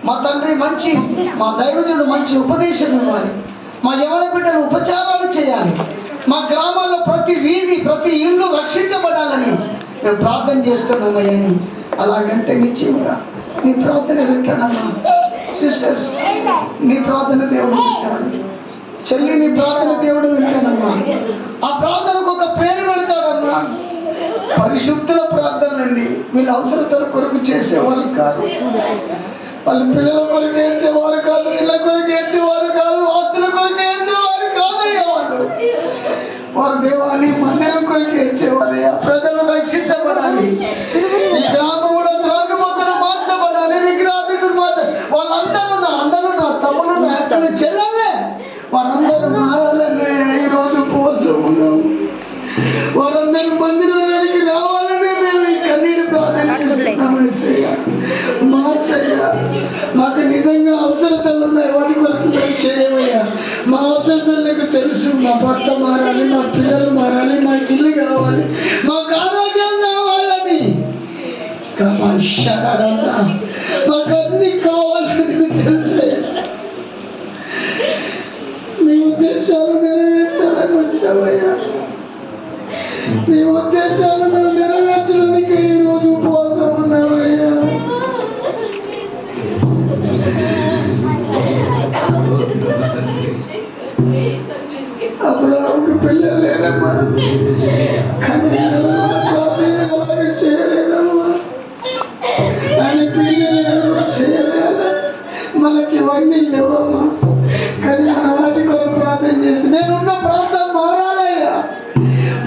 మా తండ్రి మంచి, మా దైవజనుడు మంచి ఉపదేశం ఇవ్వాలి. మా యవన బిడ్డలు ఉపచారాలు చేయాలి. మా గ్రామాల్లో ప్రతి వీధి, ప్రతి ఇల్లు రక్షించబడాలని మేము ప్రార్థన చేస్తున్నామయ్యని. అలాగంటే నిశ్చయంగా నీ ప్రార్థన వింటాడమ్మా. సిస్టర్స్, నీ ప్రార్థన దేవుడు వింటాడు. చెల్లి, నీ ప్రార్థన దేవుడు వింటాడమ్మా. ఆ ప్రార్థనకు ఒక పేరు పెడతాడమ్మా. పరిశుద్ధుల ప్రార్థన అండి. వీళ్ళ అవసరతల కొరకు చేసేవారు కాదు, వాళ్ళ పిల్లల కొరకు ఏడ్చేవారు కాదు, ఇళ్ళ కొరకు ఏడ్చేవారు కాదు, ఆస్తుల కొరకు ఏడ్చేవారు కాదయ్యా. వారు దేవాన్ని మందిరం కొరకు ఏడ్చేవారయ్యా. ప్రజలు రక్షించబడాలి. ఈ గ్రామంలో త్రాగుబోతులు మార్చబడాలి. విగ్రహాధికులు వాళ్ళందరూ నా తమ్ముడు, నా అక్కలు, చెల్లెలే వారందరూ మారాలనే ఈరోజు కోసం ఉన్నాం. వారందరూ మందిరానికి రావాలనే మేము ఈ కన్నీళ్ళు ప్రార్థన చేస్తున్నామయ్యా. మార్చయ్యా. మాకు నిజంగా అవసరతలు ఉన్నాయి, వాటి కొరకు మేము చేయమయ్యా. మా అవసరతలు నీకు తెలుసు. మా భర్త మారాలి, మా పిల్లలు మారాలి, మాకు ఇల్లు కావాలి, మాకు ఆరోగ్యం కావాలని, మాకు అన్ని కావాలని నీకు తెలుసయ్యా. నీ ఉద్దేశాలు నెరవేర్చాలని వచ్చావయ్యా. నీ ఉద్దేశాలు మేము నెరవేర్చడానికి ఈరోజు ఉపవాసం ఉన్నామయ్యా. అబ్రహాముకు పిల్లలు లేరమ్మా, కానీ అలాగే చేయలేదమ్మా. ఆయన పిల్లలు చేయలేదా? మనకి ఇవన్నీ లేవమ్మా. కానీ మన వాటి కొరకు ప్రార్థన చేసి నేనున్న ప్రాంతం మారాలయ్యా.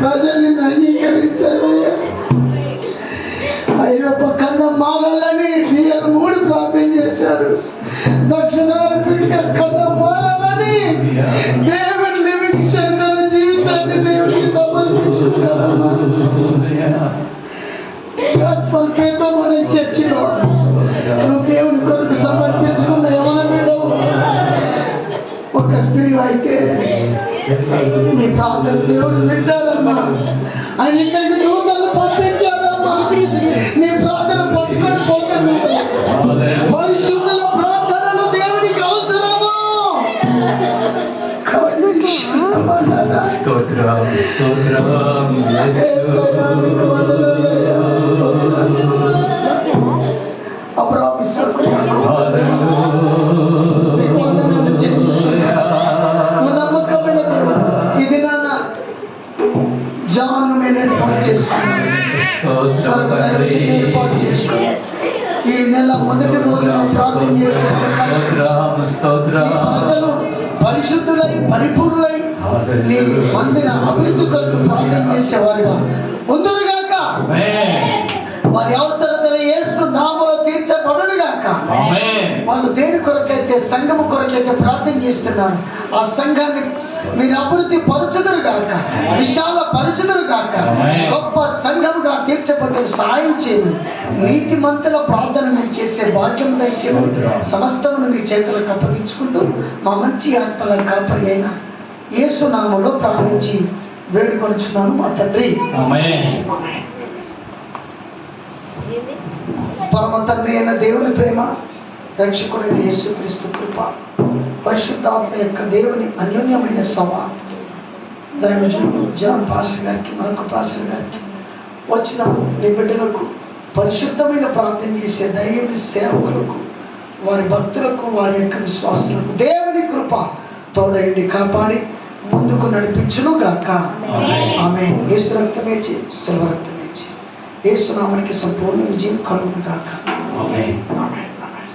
ప్రజల్ని అంగీకరించాలయ్యా. ఐరోప ఖండం మారాలని డిఎల్ 3 ప్రార్థన చేశాడు. దక్షిణాఫ్రికా ఖండం మారాలని డేవిడ్ లివింగ్స్టన్ తన జీవితాన్ని దేవుడికి సమర్పించుకున్నాడమ్మా. గాస్పల్ పేతో మన చర్చిలో నువ్వు దేవుని కొరకు సమర్పించుకున్న యవన బిడ్డవు ఒక స్త్రీ అయితే నీ ప్రార్థన దేవుడు వింటాడమ్మా. ఆయన ఇక్కడికి దూతలు పంపించాడమ్మా. నీ ప్రార్థన పట్టుకొని పోతున్నాడు. పరిశుద్ధుల ప్రార్థనలు దేవునికి అవసరము. నమ్మకమైన దేవుడు ఇది నాన్న. జాన్ నేను ఏర్పాటు చేసుకున్నాను. స్తోత్రం తండ్రి. ఏర్పాటు చేసుకున్నాను. ఈ నెల మొదటి రోజున ప్రార్థన చేసే స్తోత్రం. ఈ ప్రజలు పరిశుద్ధులై పరిపూర్ణులై నీ మందిర అభివృద్ధి కొరకు ప్రార్థన చేసేవారుగా ముందుగాక వారి అవసరతలు యేసు నామములో తీర్చబడునుగాక. వాళ్ళు దేని కొరకైతే సంఘము కొరకైతే ప్రార్థన చేస్తున్నారు ఆ సంఘాన్ని మీరు అభివృద్ధి పరచుదురుగాక, విశాల పరచుదురుగాక, గొప్ప సంఘముగా తీర్చబడ్డ సాయం చేయమని, నీతి మంతుల ప్రార్థన మేము చేసే భాగ్యం దయచేయమని సమస్తమును మీ చేతులకు అప్పగించుకుంటూ మా మంచి ఆత్మల కాపరి అయిన యేసు నామములో ప్రార్థించి వేడుకొనుచున్నాను మా తండ్రి. పరమ తండ్రి అయిన దేవుని ప్రేమ, రక్షకుడైన యేసుక్రీస్తు కృప, పరిశుద్ధాత్మ యొక్క దేవుని అన్యోన్యమైన సభ, దైవజనుడు జాన్ పాస్టర్ గారికి, మరొక పాస్టర్ గారికి, వచ్చిన నీ బిడ్డలకు, పరిశుద్ధమైన ప్రార్థన చేసే దైవ సేవకులకు, వారి భక్తులకు, వారి యొక్క విశ్వాసులకు దేవుని కృప తోడైండి కాపాడి ముందుకు నడిపించును గాక. ఆమె యేసు రక్తమే శిల్వ రక్తమే యేసు నామమునకి సంపూర్ణ విజయం కలుగును గాక. ఆమేన్. ఆమేన్. ఆమేన్.